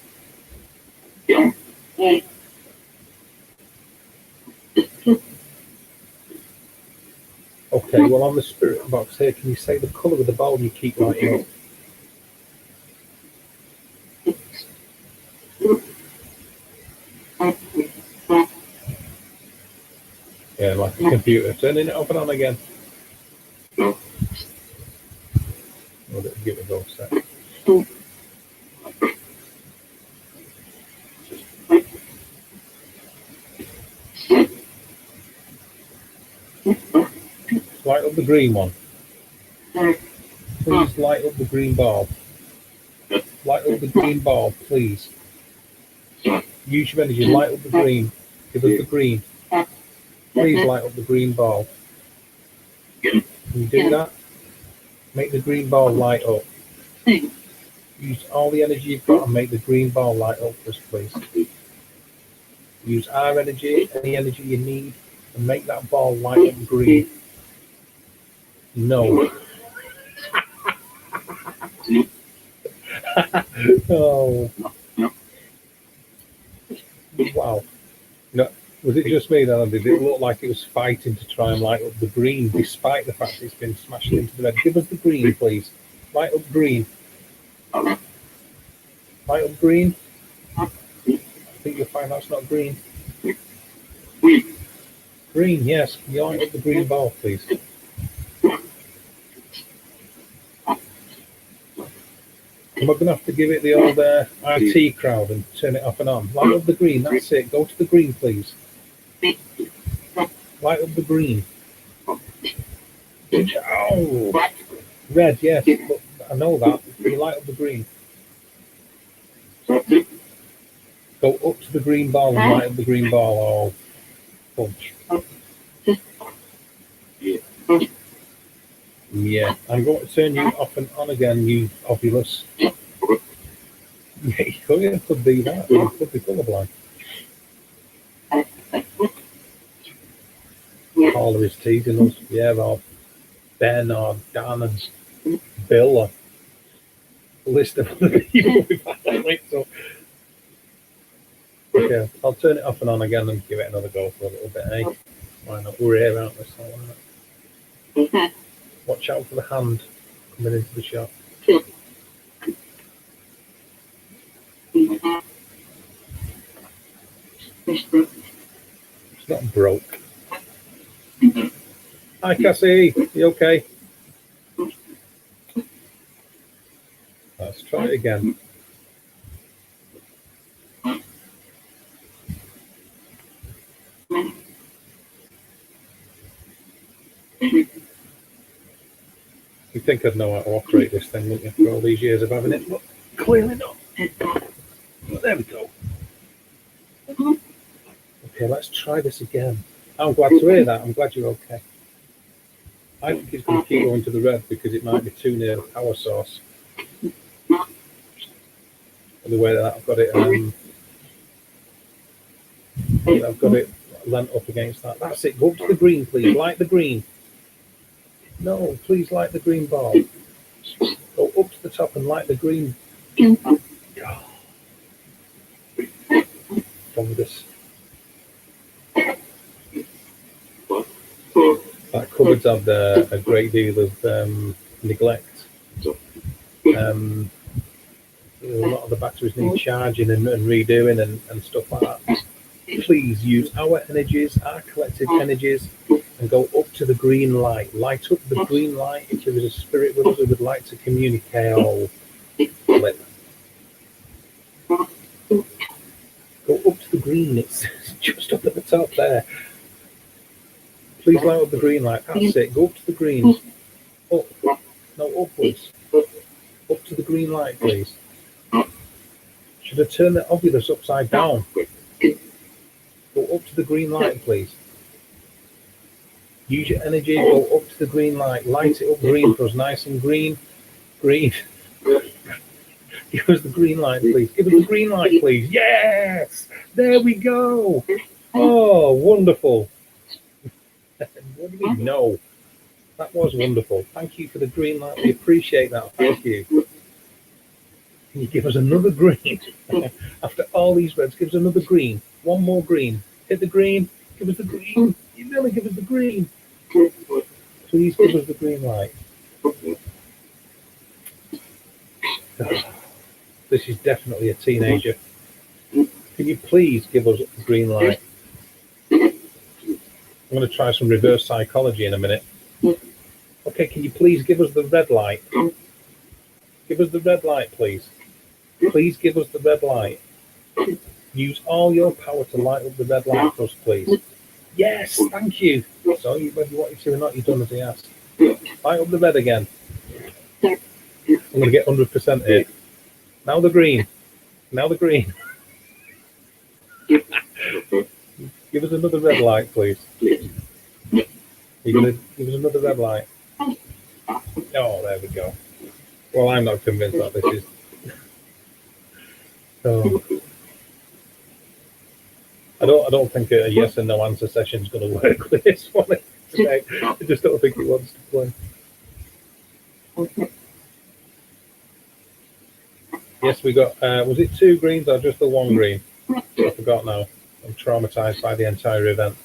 Okay, well, on the spirit box here, can you say the colour of the ball you keep lighting up? Yeah, like a computer. Turning it off and on again. We'll give it a go, sec. Light up the green one. Please light up the green ball. Light up the green ball, please. Use your energy. Light up the green. Give us the green. Please light up the green ball. Can you do that? Make the green ball light up. Use all the energy you've got and make the green ball light up for us, please. Use our energy, any energy you need, and make that ball light up green. No. Oh. Wow. No, was it just me then? Did it look like it was fighting to try and light up the green, despite the fact it's been smashed into the red? Give us the green, please. Light up green. Light up green. I think you'll find that's not green. Green, yes. Can you light up the green ball, please? Am I going to have to give it the old RT crowd and turn it off and on? Light up the green, that's it. Go to the green, please. Light up the green. Oh, red, yes. But I know that. You light up the green. Go up to the green ball and light up the green ball. Oh, punch. Yeah, I'm going to turn you off and on again, you Ovilus. Yeah, you could be that. You could be colourblind. Caller is teasing us. Yeah, Rob. Ben or Dan and Bill or a list of other people we've had on it. So, okay, I'll turn it off and on again and give it another go for a little bit, eh? Why not? We're here, aren't we? So, watch out for the hand coming into the shot. It's not broke. Hi, Cassie. You okay? Let's try it again. You'd think I'd know how to operate this thing, wouldn't you, for all these years of having it? But clearly not. But there we go. Okay, let's try this again. I'm glad to hear that. I'm glad you're okay. I think it's going to keep going to the red because it might be too near the power source. The way that I've got it, lent up against that. That's it. Go up to the green, please. Light the green. No, please light the green ball. Go up to the top and light the green. Fungus. That cupboard's had a great deal of neglect. A lot of the batteries need charging and redoing and stuff like that. Please use our energies, our collective energies, and go up to the green light. Light up the green light. If there is a spirit with us who would like to communicate, flip. Go up to the green. It's just up at the top there. Please light up the green light. That's it. Go up to the green. Up. No, upwards. Up to the green light, please. Should I turn the Ovilus upside down? Go up to the green light, please. Use your energy. Go up to the green light. Light it up green for us. Nice and green. Green. Give us the green light, please. Give us the green light, please. Yes! There we go. Oh, wonderful. What do you know? That was wonderful. Thank you for the green light. We appreciate that. Thank you. Can you give us another green? After all these reds, give us another green. One more green. Hit the green. Give us the green. You really give us the green. Please give us the green light. This is definitely a teenager. Can you please give us the green light? I'm going to try some reverse psychology in a minute. Okay, can you please give us the red light? Give us the red light, please. Please give us the red light. Use all your power to light up the red light for us, please. Yes, thank you. So, whether you want you to or not, you've done as he asked. Light up the red again. I'm going to get 100% here. Now the green. Now the green. Give us another red light, please. You're going to give us another red light. Oh, there we go. Well, I'm not convinced that this is. Oh. I don't think a yes and no answer session is going to work with this one today. I just don't think it wants to play. Yes, we got. Was it 2 greens or just the 1 green? I forgot now. I'm traumatized by the entire event.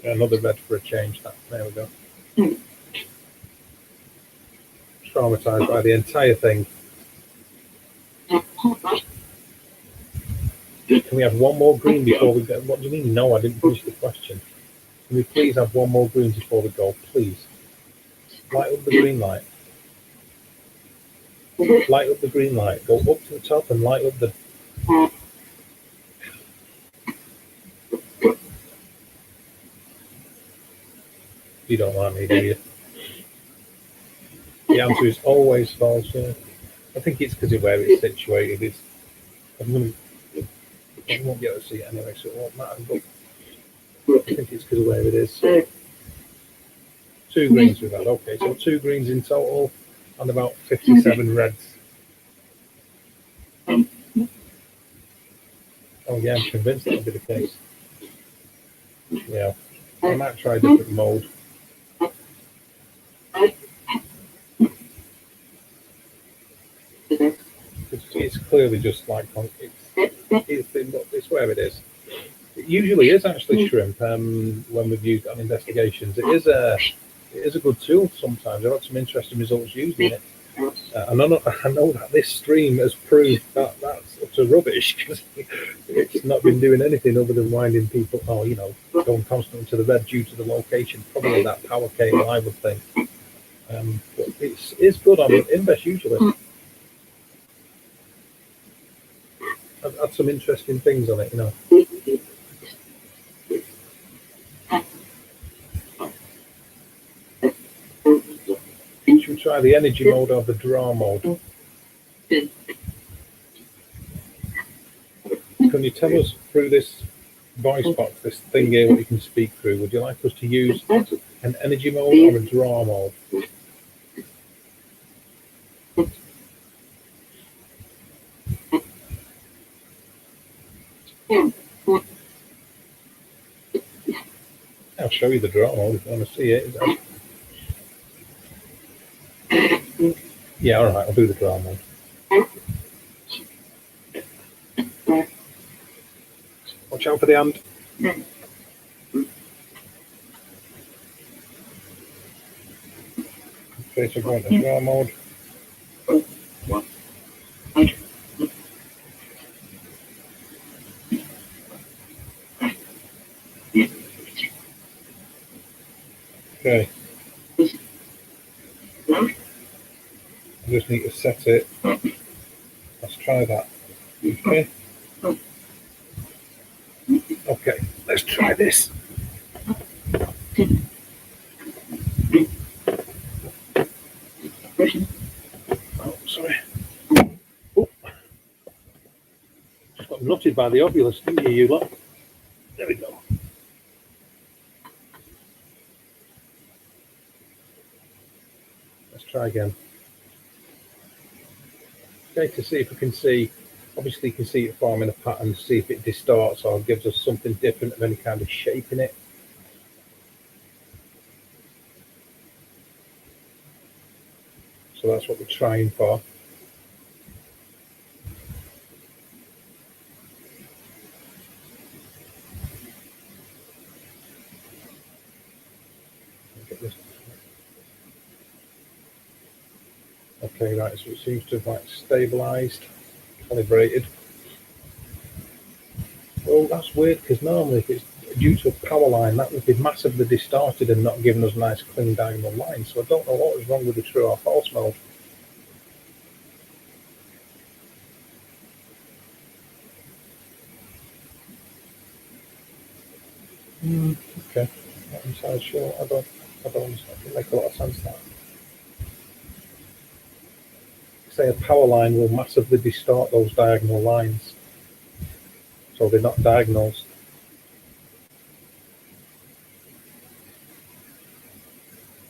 Another red for a change. There we go. Traumatized by the entire thing. Can we have one more green before we go? What do you mean? No, I didn't finish the question. Can we please have one more green before we go? Please. Light up the green light. Light up the green light. Go up to the top and light up the... You don't like me, do you? The answer is always false. Yeah. I think it's because of where it's situated. I won't be able to see it anyway, so it won't matter. But I think it's because of where it is. 2 greens we've had. Okay, so 2 greens in total and about 57 reds. Oh yeah, I'm convinced that'll be the case. Yeah, I might try a different mode. clearly just like it's where it is. It usually is actually shrimp. When we've used it on investigations, it is a good tool. Sometimes I've had some interesting results using it. I know that this stream has proved that that's utter rubbish because it's not been doing anything other than winding people, going constantly to the red due to the location. Probably that power cable, I would think. But it's good on Invest usually. I've had some interesting things on it. Should we try the energy mode or the draw mode? Can you tell us through this voice box, this thing here, what you can speak through? Would you like us to use an energy mode or a draw mode? I'll show you the draw mode if you want to see it. Yeah, all right, I'll do the draw mode. Watch out for the hand. Okay, so go into draw mode. Okay. I just need to set it. Let's try that. Okay. Okay, let's try this. Oh, sorry. Oh. Just got nutted by the Ovilus, didn't you lot? There we go. Let's try again. Okay, to see if we can see, obviously you can see it forming a pattern, see if it distorts or gives us something different of any kind of shape in it. So that's what we're trying for. Okay, right, so it seems to have like stabilized, calibrated. Well, that's weird because normally if it's due to a power line, that would be massively distorted and not giving us nice clean diagonal lines. So I don't know what was wrong with the true or false mode. Okay, not entirely sure. I don't understand. It make a lot of sense that. Say a power line will massively distort those diagonal lines, so they're not diagonals.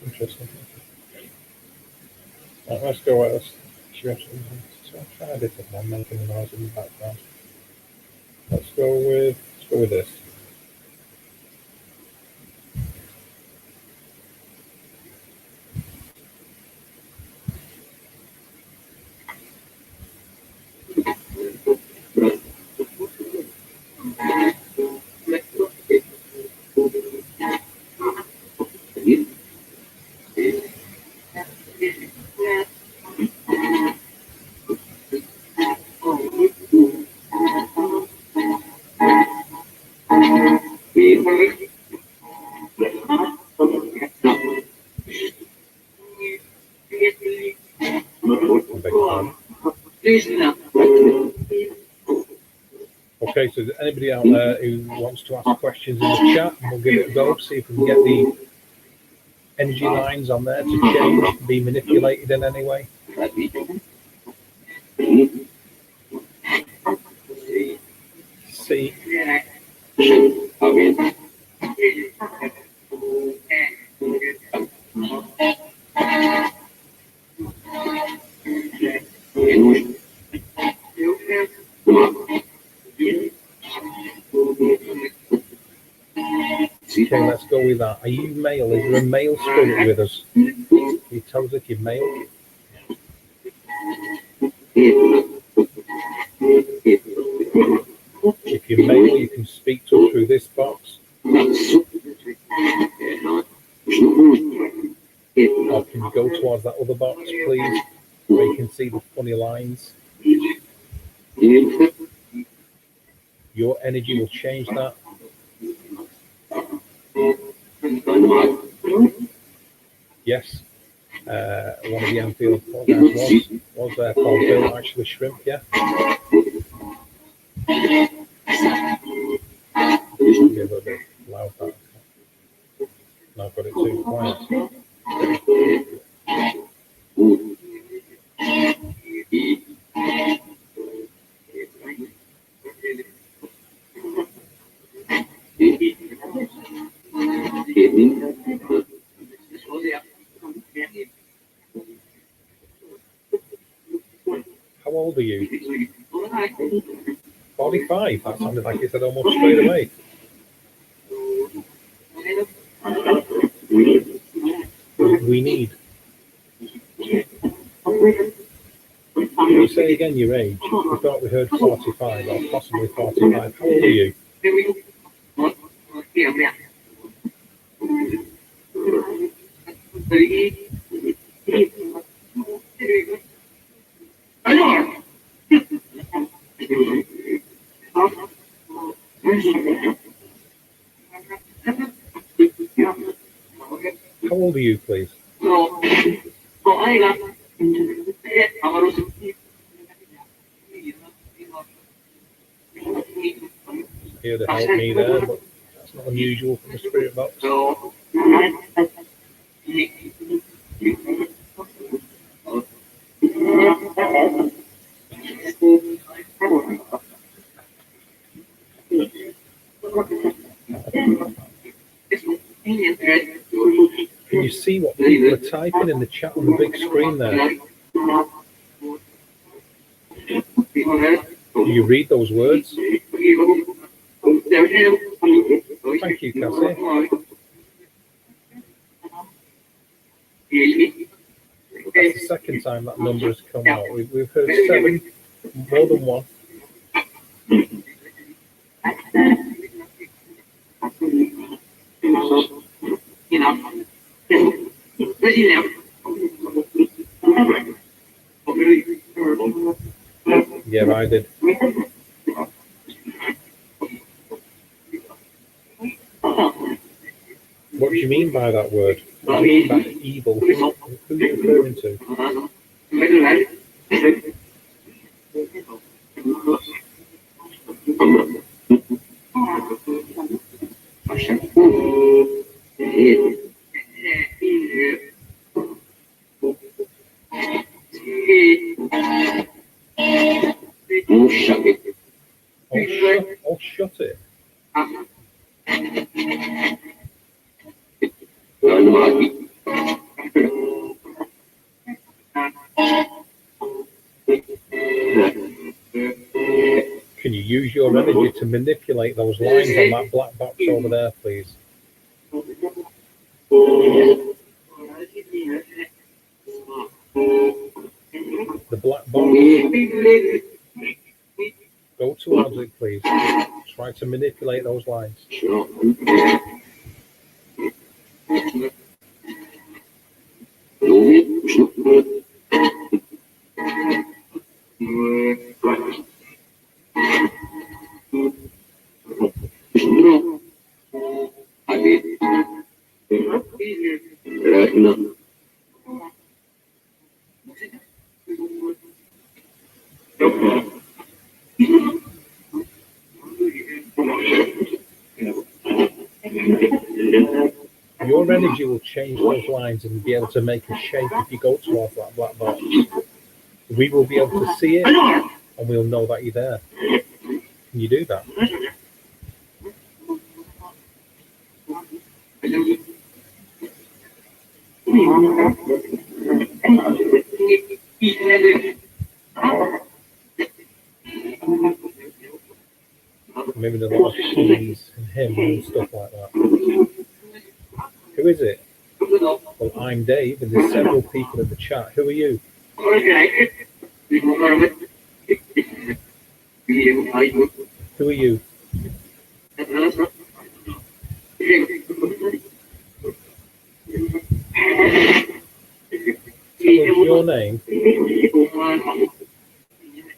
Interesting. Right, let's go with this. So I'll try a different one, making a noise in the background. Let's go with this. Okay, so anybody out there who wants to ask questions in the chat, we'll give it a go, see if we can get the energy lines on there to change, be manipulated in any way. See. Okay, let's go with that. Are you male? Is there a male spirit with us? Can you tell us if you're male? If you're male, you can speak to us through this box. Or can you go towards that other box, please, where you can see the funny lines? Your energy will change that. Yes. One of the Anfield guys was called Bill, actually Shrimp, yeah. Be a little bit loud that. No, I've got it too quiet. How old are you? 45. That sounded like you said almost straight away. We need. Can you say again your age? We thought we heard 45 or possibly 45. How old are you? How old are you, please? Here to help me there, but that's not unusual from the spirit box. Can you see what people are typing in the chat on the big screen there? Do you read those words? Thank you, Cassie. That's the second time that number has come out. We've heard 7, more than 1. Yeah, I did. What do you mean by that word? What do you mean by evil? Who are you referring to? Oh, shut it. Can you use your energy to manipulate those lines on that black box over there, please? The black box. Go towards it, please. Try to manipulate those lines. Your energy will change those lines and be able to make a shape if you go towards that black box. We will be able to see it and we'll know that you're there. Can you do that? Maybe there's a lot of he's and him and stuff like that. Who is it? Well, I'm Dave, and there's several people in the chat. Who are you? Who are you? Tell us your name,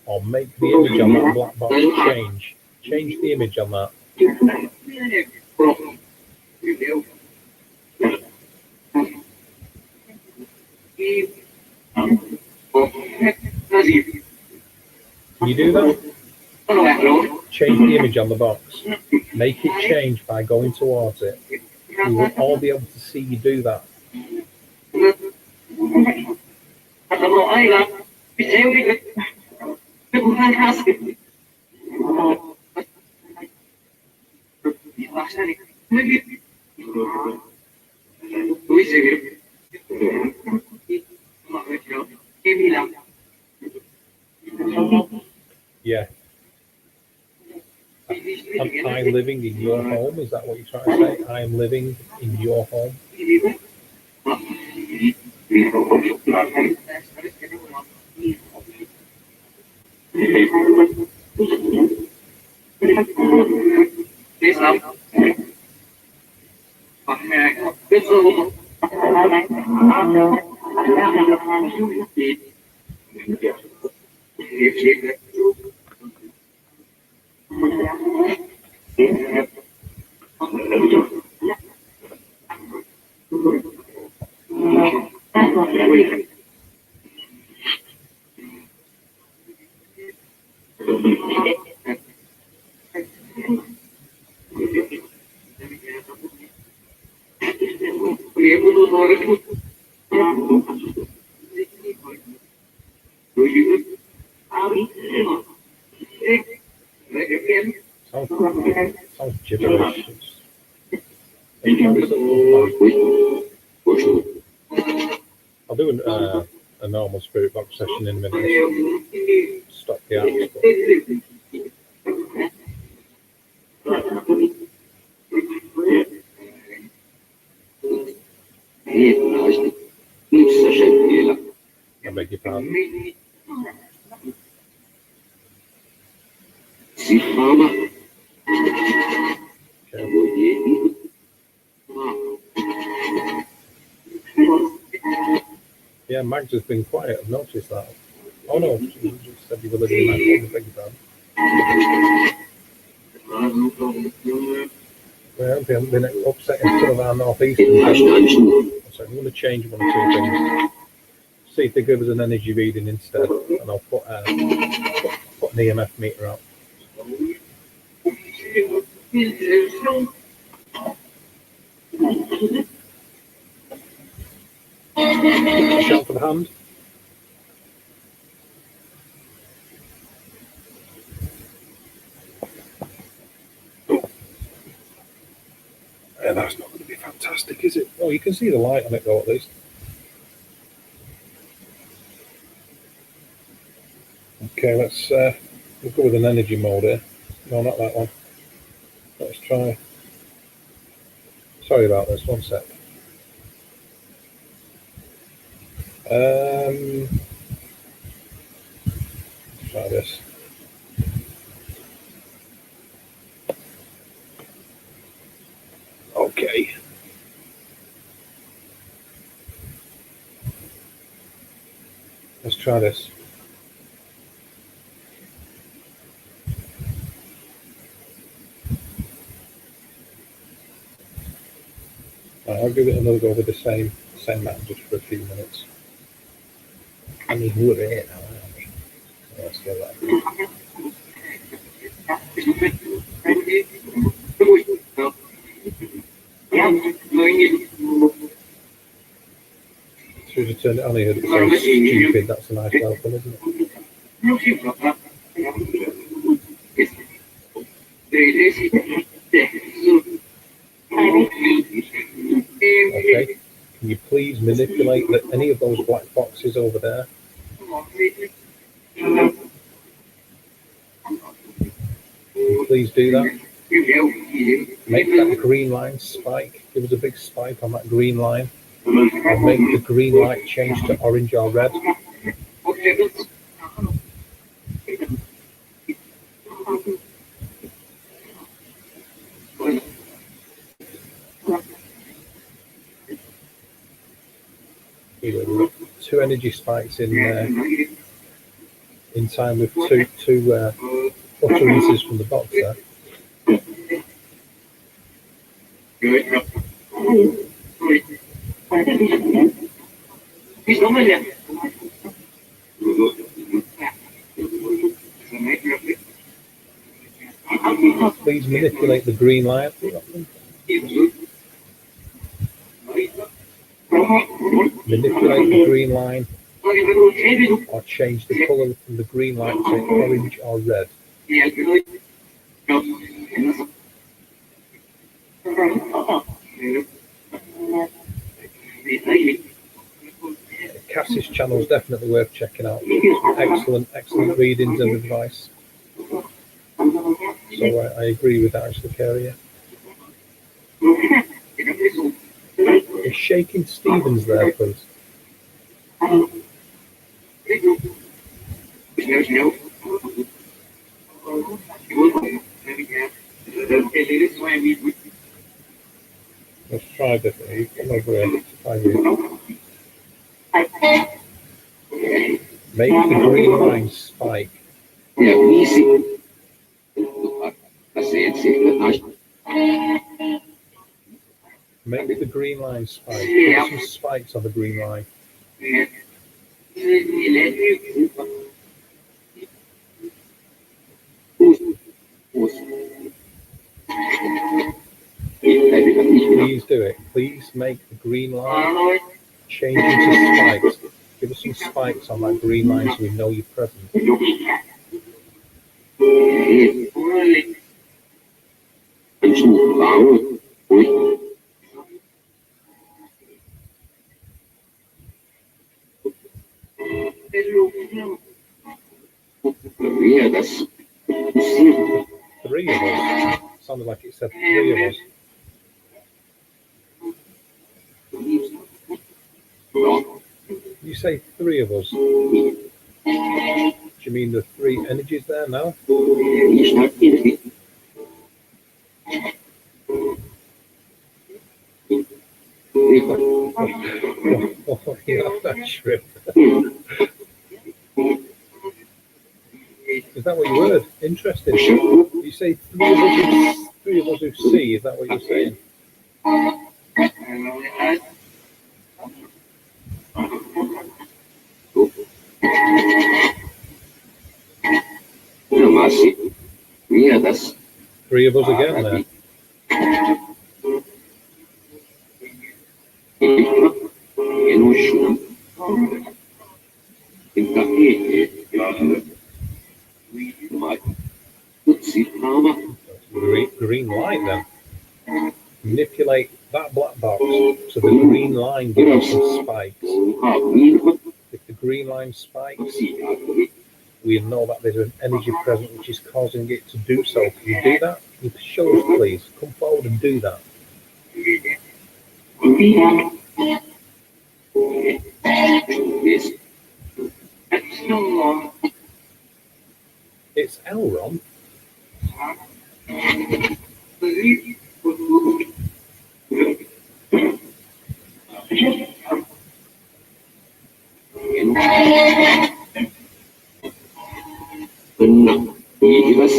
or make the image on that black box change. Change the image on that. Can you do that? Change the image on the box. Make it change by going towards it. We will all be able to see you do that. Yeah. Am I living in your home? Is that what you're trying to say? I am living in your home. Sounds gibberish. I'll do a normal spirit box session in a minute. Stop the apps. I beg your pardon. Yeah, Mags has been quiet. I've noticed that. Oh no, you just said you were living in my home. I beg your pardon. Well, they haven't been upsetting some of our northeastern. So I'm going to change one or two things. See if they give us an energy reading instead, and I'll put an EMF meter out. Shout for the hand. Yeah, that's not going to be fantastic, is it? Oh, you can see the light on it though, at least. Okay, let's go with an energy mode here. No, not that one. Let's try. Sorry about this. One sec. Try this. Okay. Let's try this. I'll give it another go with the same map just for a few minutes. I mean, we're here now, aren't we? So let's go that. Should have turned it on here. It's so stupid. That's a nice welcome, isn't it? Okay. Can you please manipulate any of those black boxes over there? Can you please do that? Make that green line spike. Give us a big spike on that green line. And make the green light change to orange or red. Here we go. 2 energy spikes in time with two utterances from the box there. Please manipulate the green line. Manipulate the green line or change the colour from the green light to orange or red. Cassie's channel is definitely worth checking out. Excellent readings and advice. So I agree with that, actually, Carrie. Is Shaking Stevens there, please? Let's try differently. Come over here. Try here. Make the green line spike. Make the green line spike. Put some spikes on the green line. Please do it. Please make the green line change into spikes. Give us some spikes on that green line so we know you're present. Three of us. Sounded like it said 3 of us. You say 3 of us. Do you mean the 3 energies there now? Oh, yeah, that's true. Is that what you heard? Interesting. You say 3 of us who see. Is that what you're saying? Three of us again there. Green light then. Manipulate that black box so the green line gives us some spikes. If the green line spikes, we know that there's an energy present which is causing it to do so. Can you do that? Can you show us, please? Come forward and do that. It's Elron. Give us.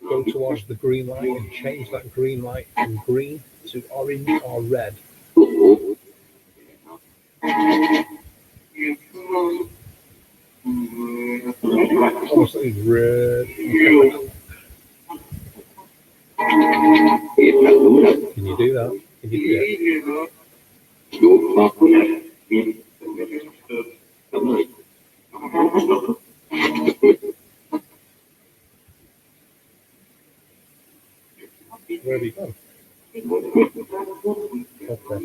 Go towards the green light and change that green light from green to orange or red. Almost like red. Can you do that? Can you do it? Where have you gone? Okay.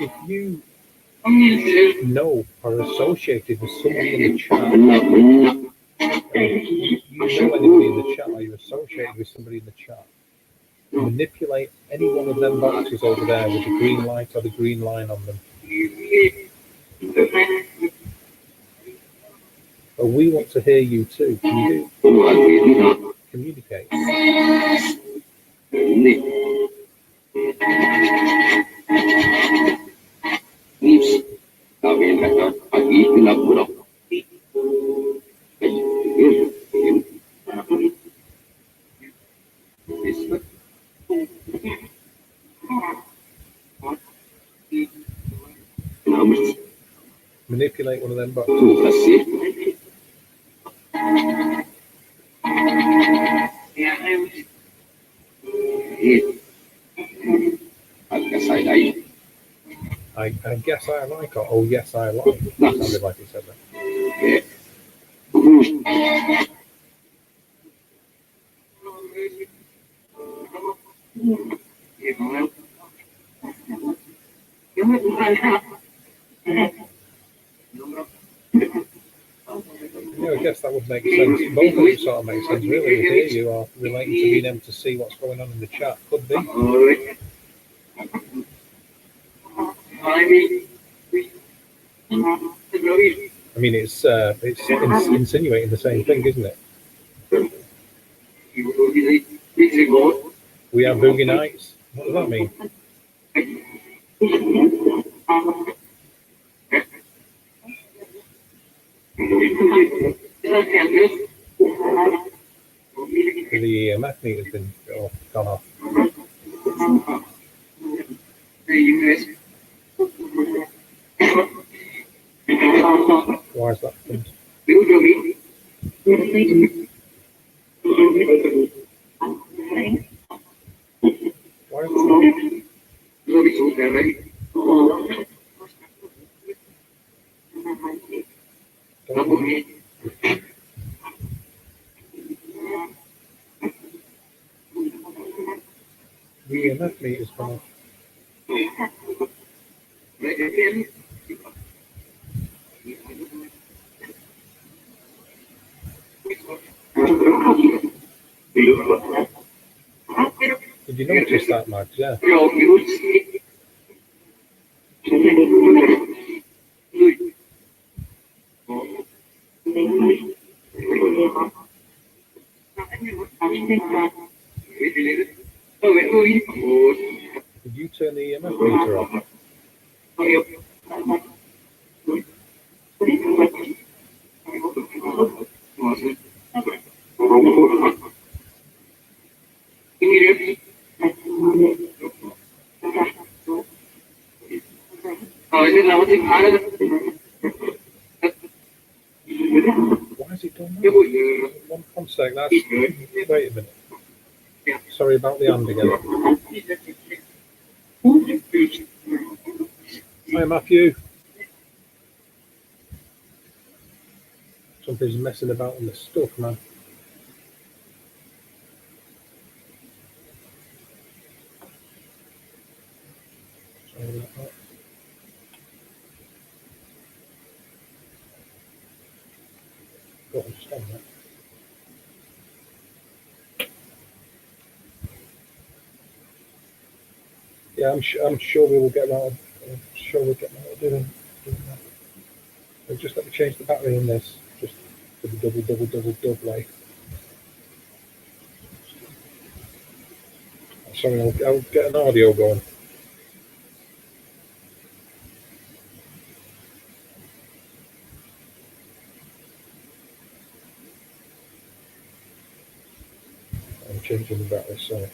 If you know or associated with somebody in the chat, you know anybody in the chat or you associate associated with somebody in the chat. Manipulate any one of them boxes over there with the green light or the green line on them. But we want to hear you too. Can you communicate? Manipulate one of them boxes. I guess I like, or oh yes I like. Sounded like he said that. Yeah, I guess that would make sense. Both of them sort of make sense, really. We hear you are relating to being able to see what's going on in the chat. Could be. I mean, it's insinuating the same thing, isn't it? We are boogie nights. What does that mean? The EMF meter's been gone off. Why is that? Why is that? The EMF meter's gone off. Did you notice that, Max? Yeah. Did you turn the EMF meter off? Why is it done that? One sec, that's... Wait a minute. Sorry about the hand again. Hi, Matthew. Something's messing about in the stuff, man. Sorry about that. Don't understand that. Yeah, I'm sure we will get around. I'm sure we'll get around doing that. So just let me change the battery in this. Just double like. Sorry, I'll get an audio going. I'm changing the battery, sorry.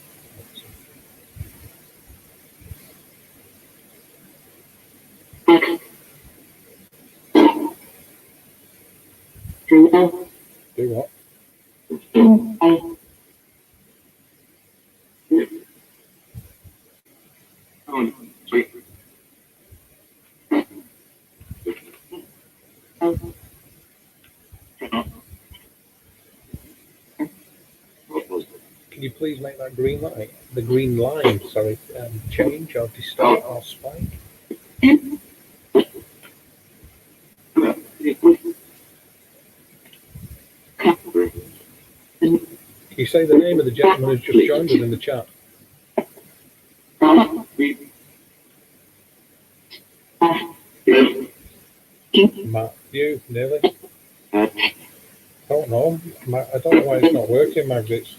Do what? Can you please make that green light, the green line, sorry, change or distort or spike? Can You say the name of the gentleman who's just joined us in the chat. Matthew, nearly. Don't know. I don't know why it's not working, Mags. It's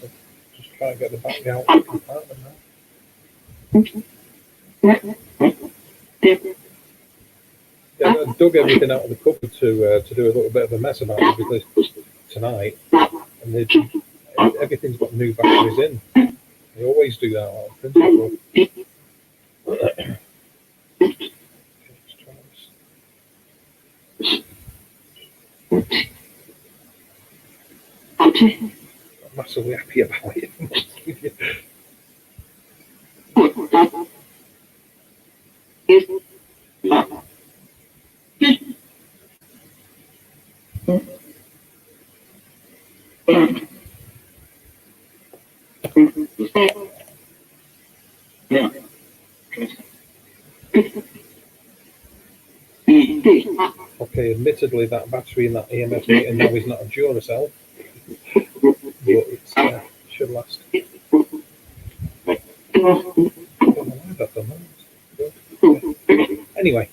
just trying to get the battery out of the compartment now. Yeah, I dug everything out of the cupboard to do a little bit of a mess about it because tonight, and everything's got new batteries in. They always do that out of principle. I'm massively happy about it. Okay, admittedly, that battery in that EMF meter now is not a Duracell, but it should last. I don't know why I've done that. Anyway.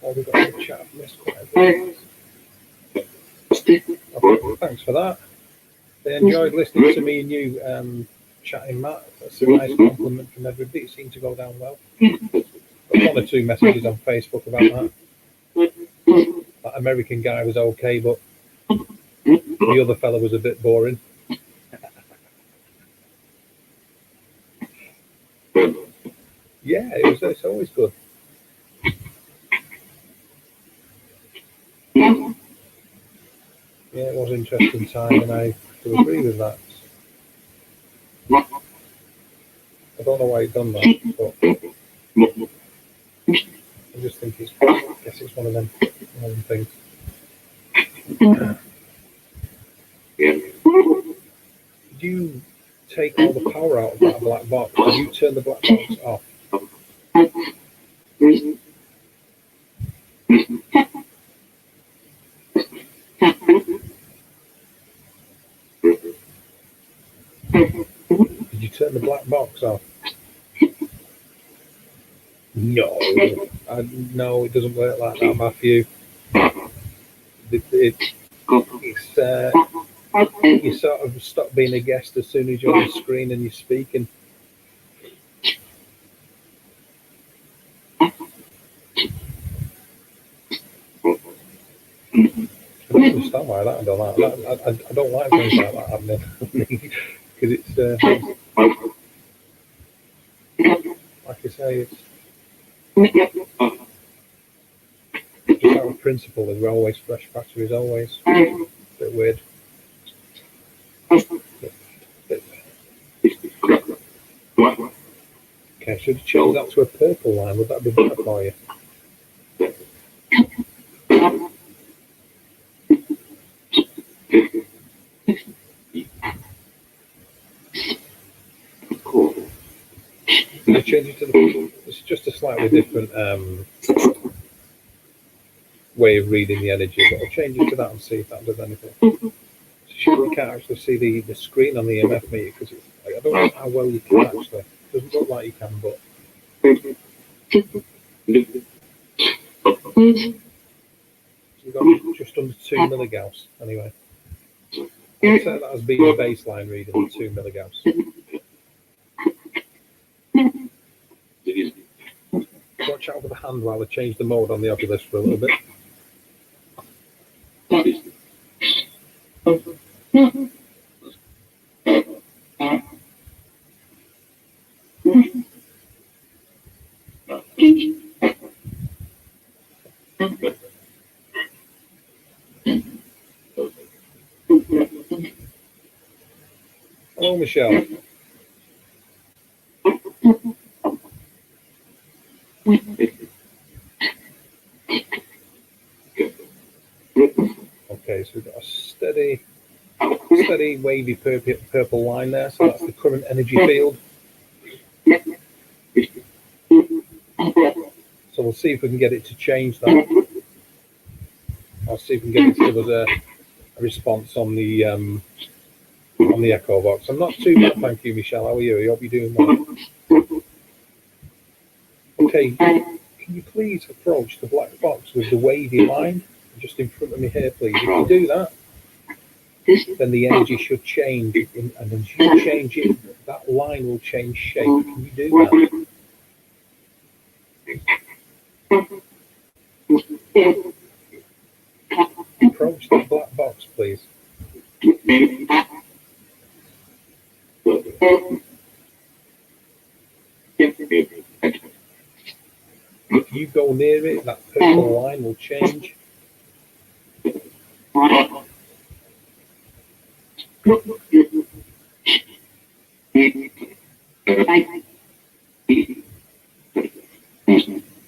Oh, we've got a chat from this quite a bit. Okay, thanks for that. They enjoyed listening to me and you chatting, Matt. That's a nice compliment from everybody. It seemed to go down well. Got one or two messages on Facebook about that. That American guy was okay, but the other fella was a bit boring. Yeah, it's always good. Yeah, it was an interesting time, and I do agree with that. I don't know why he'd done that, but I just think I guess it's one of them things. Did you take all the power out of that black box? Did you turn the black box off? Did you turn the black box off? No, no, it doesn't work like that, Matthew. You sort of stop being a guest as soon as you're on the screen and you're speaking. I don't understand why that done that. I don't like things like that happening because it's like I say, it's just out of principle. There's always fresh batteries, always. A bit weird. Okay, should you change that to a purple line? Would that be better for you? Change it to it's just a slightly different way of reading the energy, but I'll change it to that and see if that does anything. You can't actually see the screen on the EMF meter because I don't know how well you can actually. It doesn't look like you can, but you've got just under 2 milligauss anyway. I'd say that as being a baseline reading, 2 milligauss. Watch out with the hand while I change the mode on the Ovilus for a little bit. Hello, Michelle. Okay, so we've got a steady wavy purple line there, so that's the current energy field. So we'll see if we can get it to change that. Or Let's see if we can get it to give us a response on the echo box. I'm not too bad, thank you, Michelle. How are you? I hope you're doing well. Okay, can you please approach the black box with the wavy line just in front of me here, please? If you do that, then the energy should change, and as you change it, that line will change shape. Can you do that? Approach that black box, please. If you go near it, that purple line will change.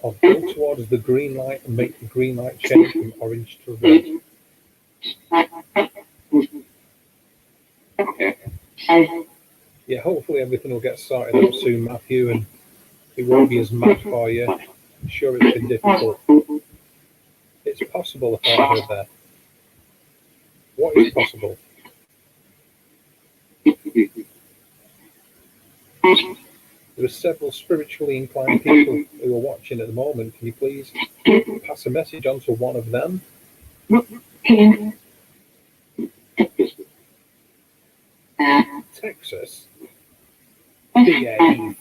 Or go towards the green light and make the green light change from orange to red. Yeah, hopefully everything will get sorted out soon, Matthew, and it won't be as mad for you. I'm sure it's been difficult. It's possible, if I heard there. What is possible? There are several spiritually inclined people who are watching at the moment. Can you please pass a message on to one of them? Texas? Behave.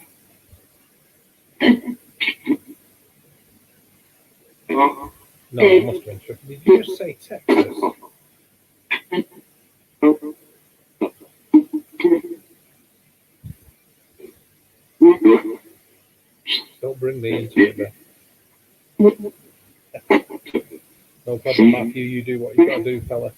No, I must have been tripping. Did you just say Texas? Don't bring me into it then. No problem, Matthew. You do what you got to do, fella.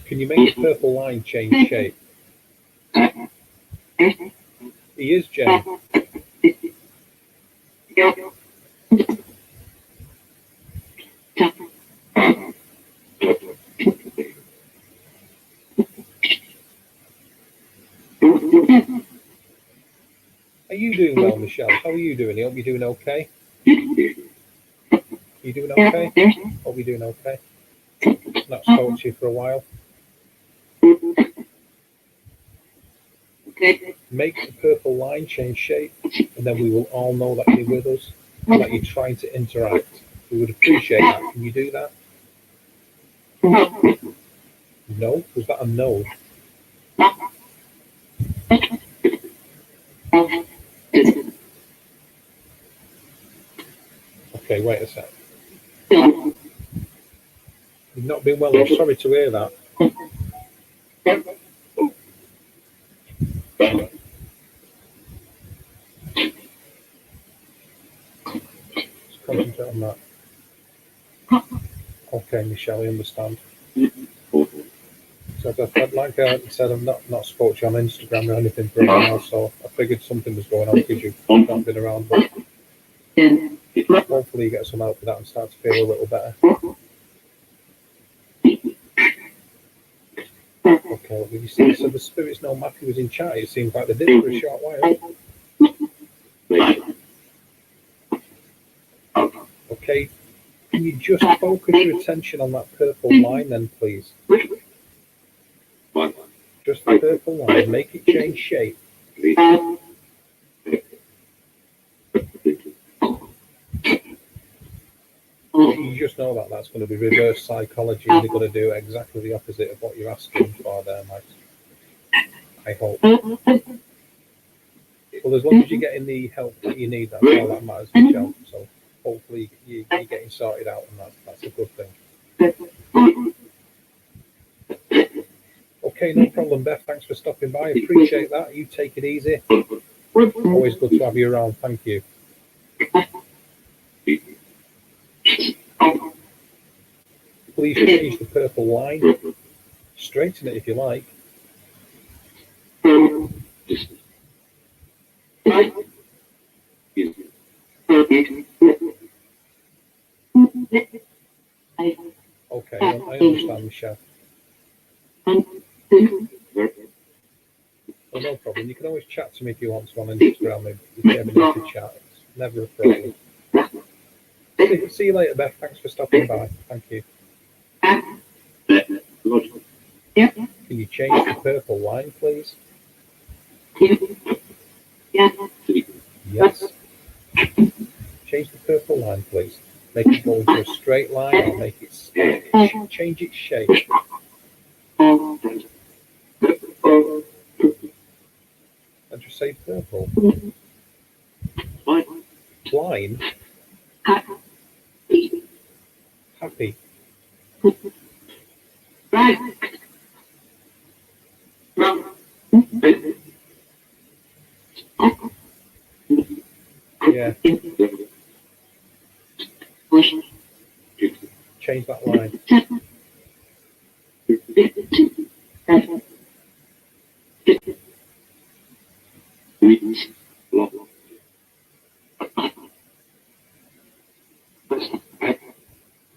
Can you make the purple line change shape? He is, Jen. Are you doing well, Michelle? How are you doing? I hope you're doing okay. You doing okay? Hope you're doing okay. Not spoke to you for a while. Make the purple line change shape, and then we will all know that you're with us and that you're trying to interact. We would appreciate that. Can you do that? No? Was that a no? Okay, wait a sec. You've not been well. I'm sorry to hear that. Let's concentrate on that. Okay, Michelle, I understand. So like I said, I've not spoke to you on Instagram or anything for a while, so I figured something was going on because you've not been around. But hopefully you get some help with that and start to feel a little better. Okay, well, you see, so the spirits know Matthew was in chat. It seems like they did for a short while. Okay, can you just focus your attention on that purple line then, please? Just the purple line, make it change shape. You just know that that's going to be reverse psychology and they're going to do exactly the opposite of what you're asking for there, Max. I hope. Well, as long as you're getting the help that you need, that's all that matters, Michelle. So hopefully you're getting sorted out, and that's a good thing. Okay, no problem, Beth. Thanks for stopping by. Appreciate that. You take it easy. Always good to have you around. Thank you. Please change the purple line. Straighten it if you like. Okay, I understand, Michelle. Well, no problem. You can always chat to me if you want to on Instagram if you ever need to chat. It's never a problem. See you later, Beth. Thanks for stopping by. Thank you. Yeah. Can you change the purple line, please? Yeah. Yes. Change the purple line, please. Make it go into a straight line or make it change its shape. And just say purple. Line. Happy. Yeah. Change that line.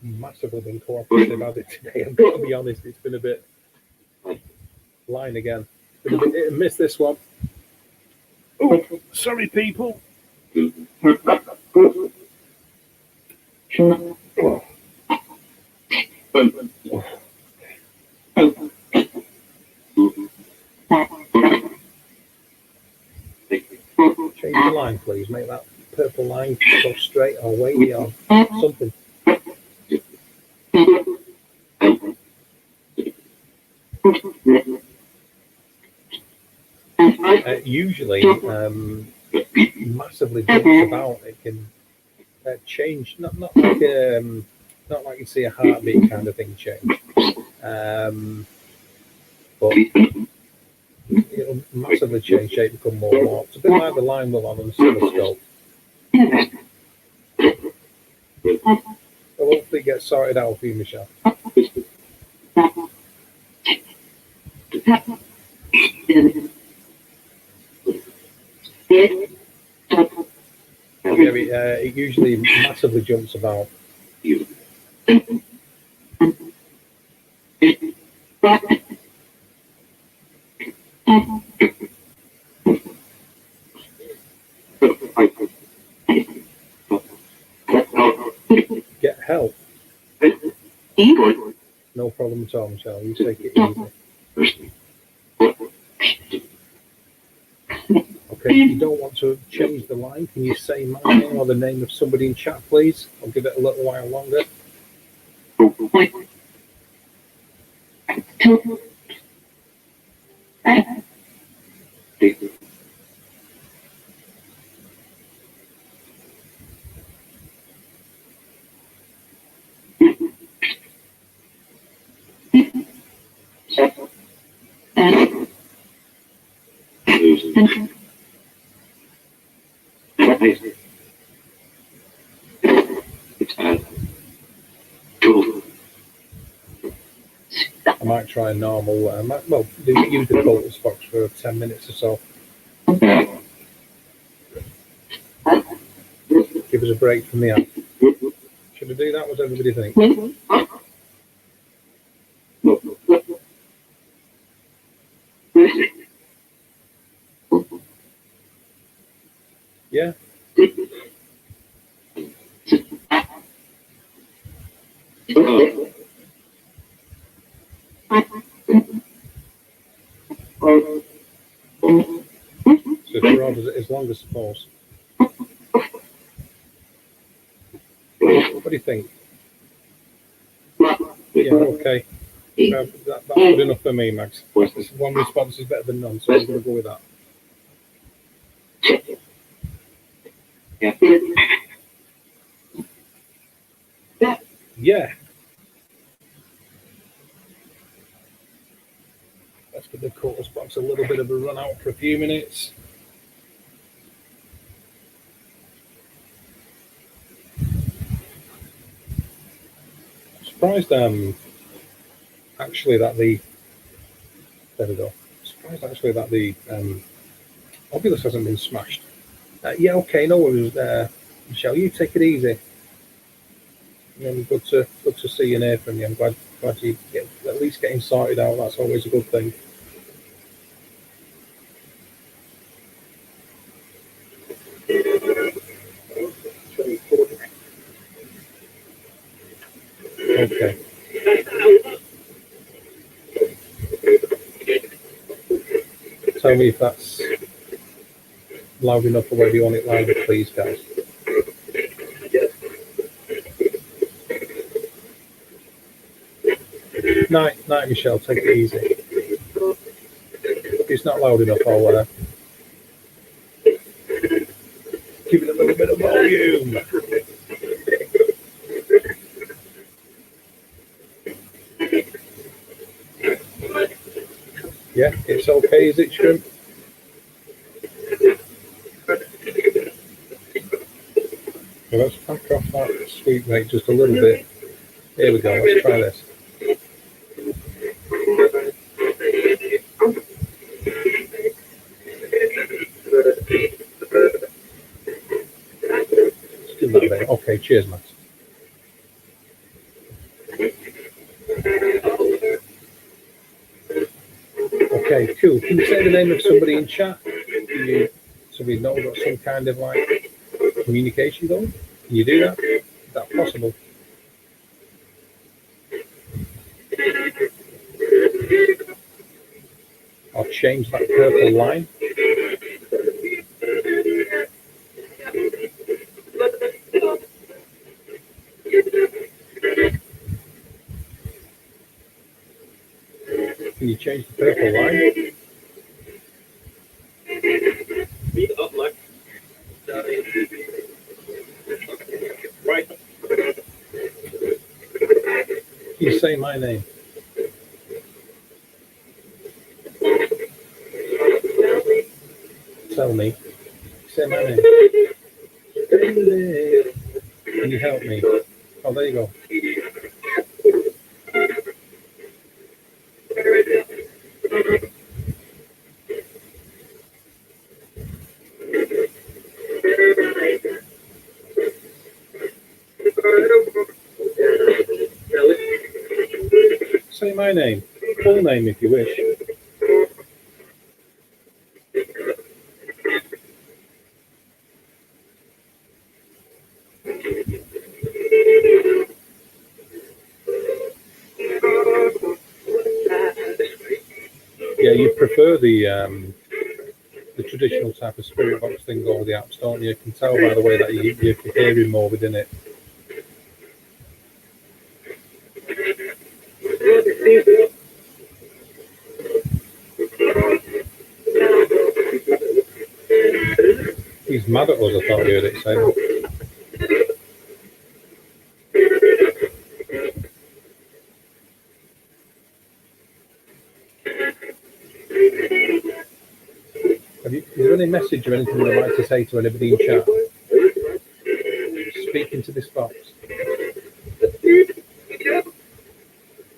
Massively been cooperative at it today. I've got to be honest, it's been a bit line again. Been a bit hit and miss this one. Oh, sorry, people. Oh. Change the line, please. Make that purple line go straight or wavy or something. Usually, massively jumps about. It can change, not like you see a heartbeat kind of thing change, but it'll massively change shape, become more warped. It's a bit like the line will on an oscilloscope. So hopefully it gets sorted out for you, Michelle. Yeah, it usually massively jumps about. Get help. No problem at all, Michelle. You take it easy. Okay, if you don't want to change the line, can you say my name or the name of somebody in chat, please? I'll give it a little while longer. I might try a normal, use the focus box for 10 minutes or so. Give us a break from the app. Should I do that? What does everybody think? Yeah. So if your order is long as suppose. What do you think? Yeah, okay. That's good enough for me, Max. One response is better than none, so I'm going to go with that. Yeah. Let's give the quarters box a little bit of a run out for a few minutes. Surprised actually that the Ovilus hasn't been smashed. Yeah, okay, no worries. Michelle, you take it easy. Good to see you and hear from you. I'm glad you get at least getting sorted out. That's always a good thing. Okay. Tell me if that's loud enough or whether you want it louder, please, guys. Night, Michelle. Take it easy. It's not loud enough. I'll give it a little bit of volume. Yeah, it's okay, is it, Shrimp? Well, let's back off that sweet rate just a little bit. Here we go, let's try this. Let's do that bit. Okay, cheers, Matt. Okay, cool. Can you say the name of somebody in chat? So we know we've got some kind of like communication going? Can you do that? Is that possible? I'll change that purple line. Can you change the purple line? Can you say my name? Tell me. Say my name. Can you help me? Oh, there you go. Say my name. Full name if you wish. Yeah, you prefer the traditional type of spirit box thing over the apps, don't you? You can tell by the way that you're hearing more within it. He's mad at us, I thought you heard it saying. Is there any message or anything you'd like to say to anybody in chat? Speak into this box.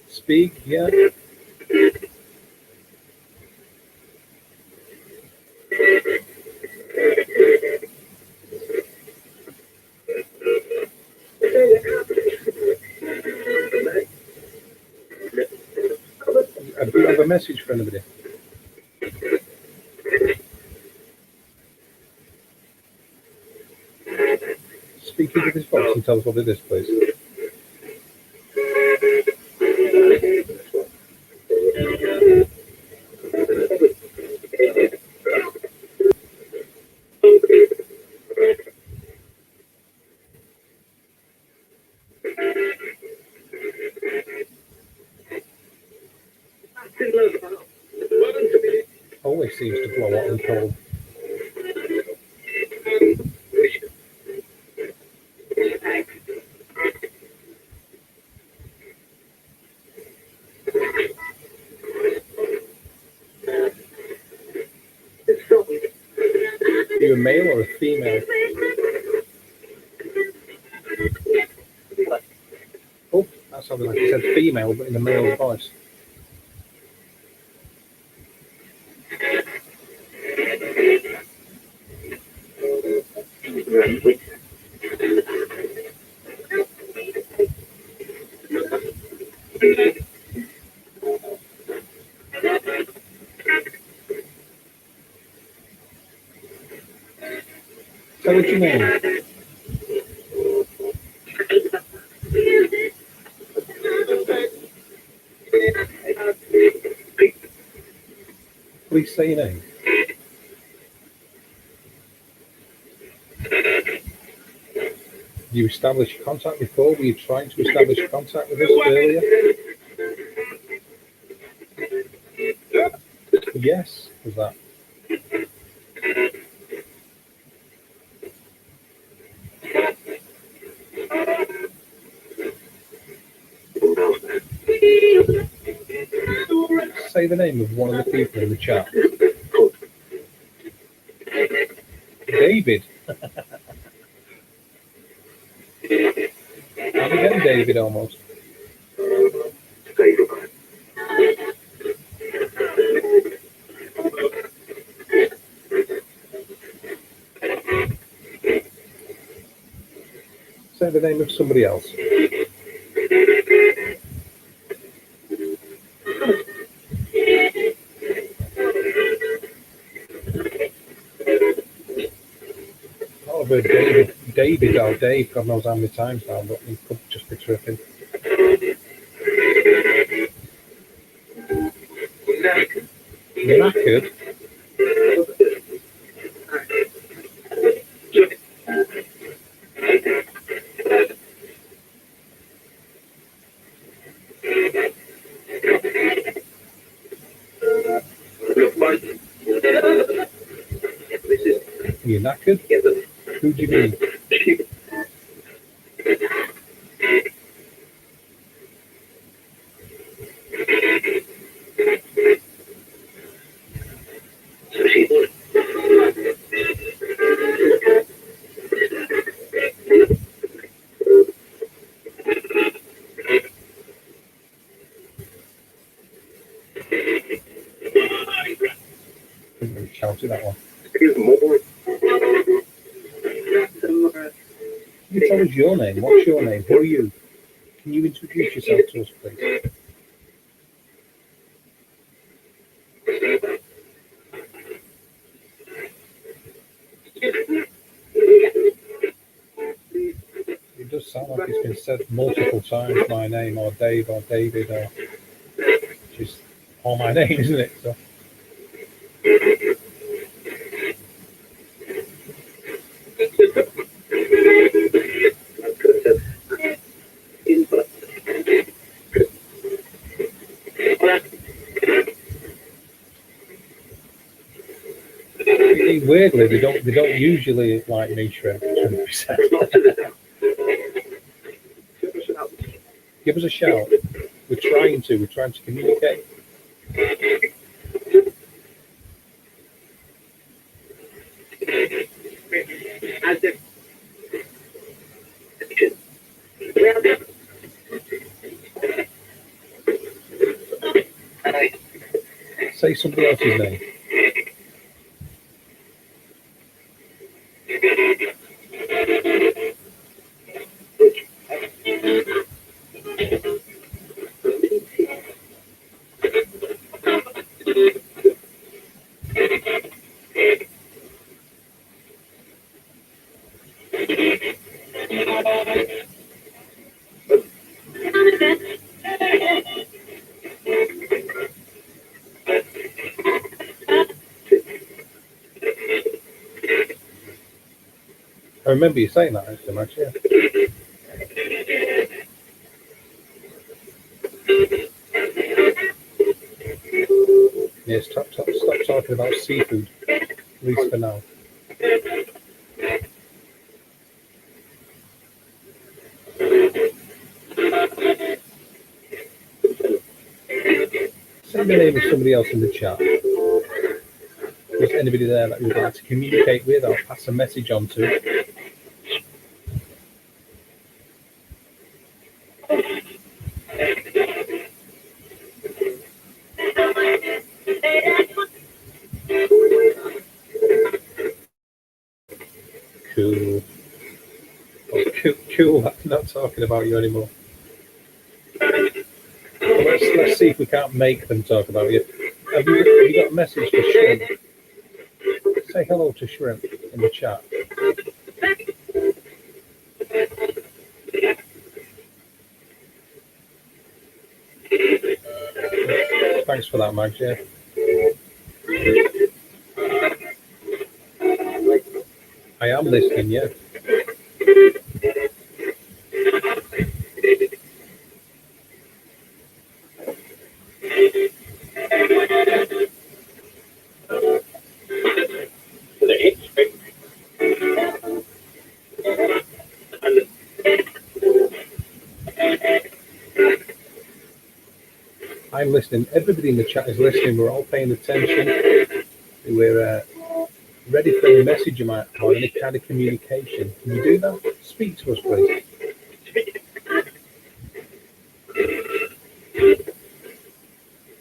Speak, yeah. Do you have a message for anybody? Speak into this box and tell us what it is, please. Always seems to blow hot and cold. Are you a male or a female? Oh, that sounded like it said female, but in a male voice. Tell us your name. Please say your name. Did you establish contact before? Were you trying to establish contact with us earlier? Yes, was that? Say the name of one of the people in the chat. David. I'm getting David almost. Say the name of somebody else. Oh, but David or Dave, God knows how many times now, but he could just be tripping. Knackered? You knackered? Who do you mean? Shouted that one. You tell us your name. What's your name? Who are you? Can you introduce yourself to us, please? It does sound like it's been said multiple times, my name, or Dave, or David, or just all my name, isn't it? So. Weirdly, they don't usually like me shrimp. Give us a shout. We're trying to communicate. Say somebody else's name. I remember you saying that actually, Max, yeah. Yeah, stop talking about seafood, at least for now. Say the name of somebody else in the chat. Is anybody there that you would like to communicate with or pass a message on to? Cool. Oh, cool. I'm not talking about you anymore. Well, let's see if we can't make them talk about you. Have you got a message for Shrimp? Say hello to Shrimp in the chat. Thanks for that, Max. Yeah. I am listening, yeah. I'm listening. Everybody in the chat is listening. We're all paying attention. We're ready for any message you might have, or any kind of communication. Can you do that? Speak to us, please.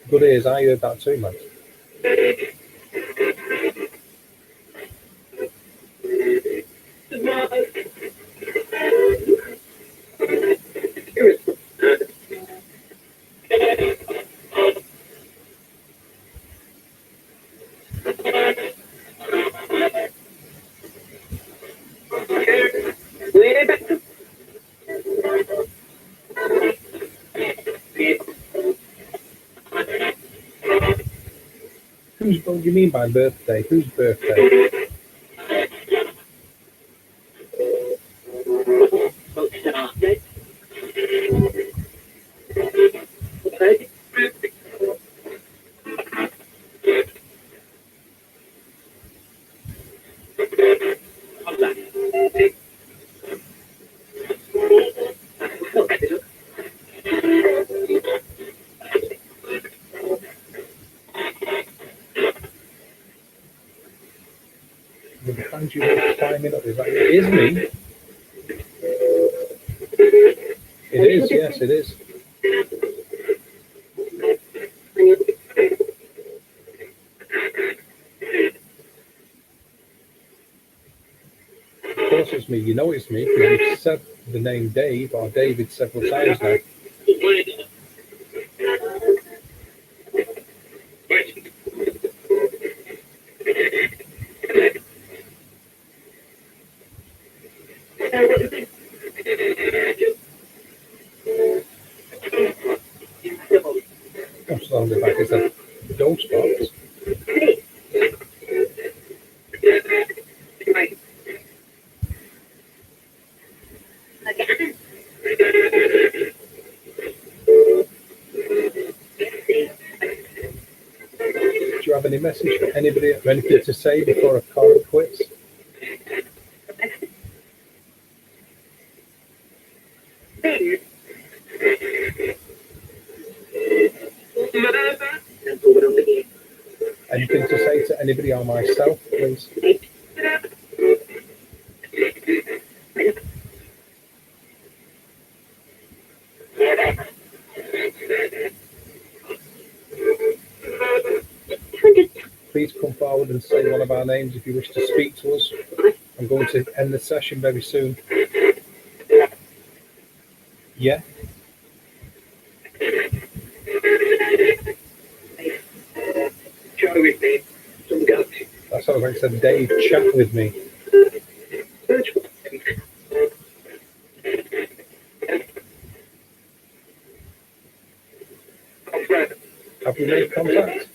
Good ears, I heard that too, man. What do you mean by birthday? Whose birthday? Behind you climbing up, is that it? Is me? It is, yes, it is. Of course it's me. You know it's me because you've said the name Dave or David several times now. I'm still on the back. It's a ghost box. Do you have any message for anybody or anything to say before I call it quits? Anything to say to anybody or myself, please? Please come forward and say one of our names if you wish to speak to us. I'm going to end the session very soon. Yeah? That sounds like it said, Dave, chat with me. Have we made contact?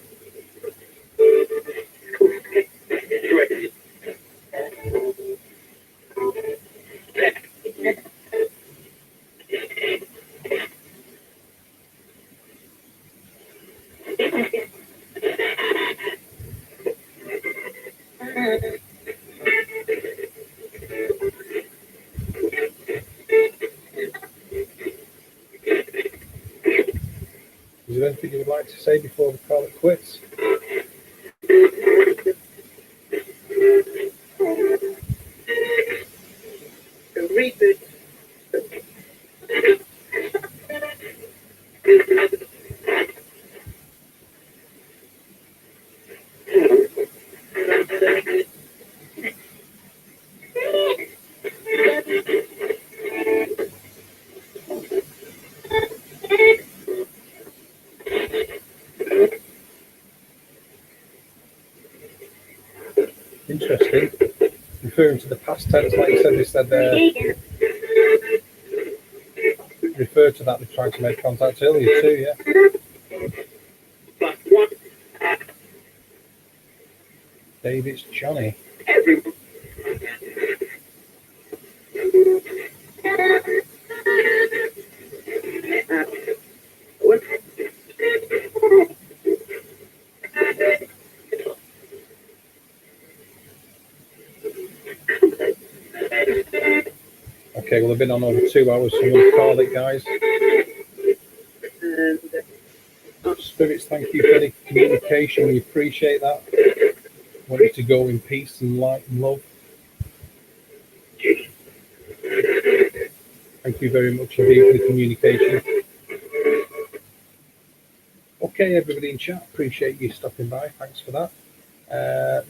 Is there anything you would like to say before we call it quits? Interesting. Referring to the past tense, like you said, they said referred to that they tried to make contact earlier too, yeah. Dave, it's Johnny. Okay, well, I've been on over 2 hours, so I'm going to call it, guys. Spirits, thank you for the communication. We appreciate that. Want you to go in peace and light and love. Thank you very much indeed for the communication. Okay, everybody in chat, appreciate you stopping by. Thanks for that.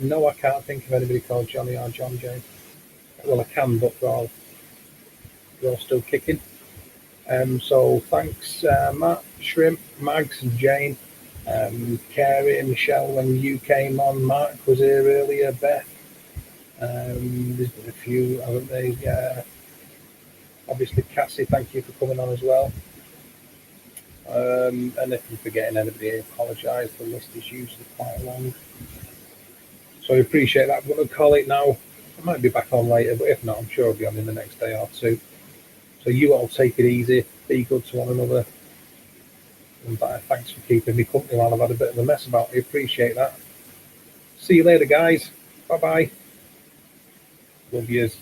No, I can't think of anybody called Johnny or John J. Well, I can, but they're all still kicking. So thanks, Matt, Shrimp, Mags, and Jane, Carrie, Michelle, when you came on. Mark was here earlier, Beth. There's been a few, haven't they? Obviously, Cassie, thank you for coming on as well. And if I'm forgetting anybody, I apologise. The list is usually quite long. So I appreciate that. I'm going to call it now. I might be back on later, but if not, I'm sure I'll be on in the next day or two. So you all take it easy, be good to one another. And thanks for keeping me company while I've had a bit of a mess about it. Appreciate that. See you later, guys. Bye-bye. Love yous.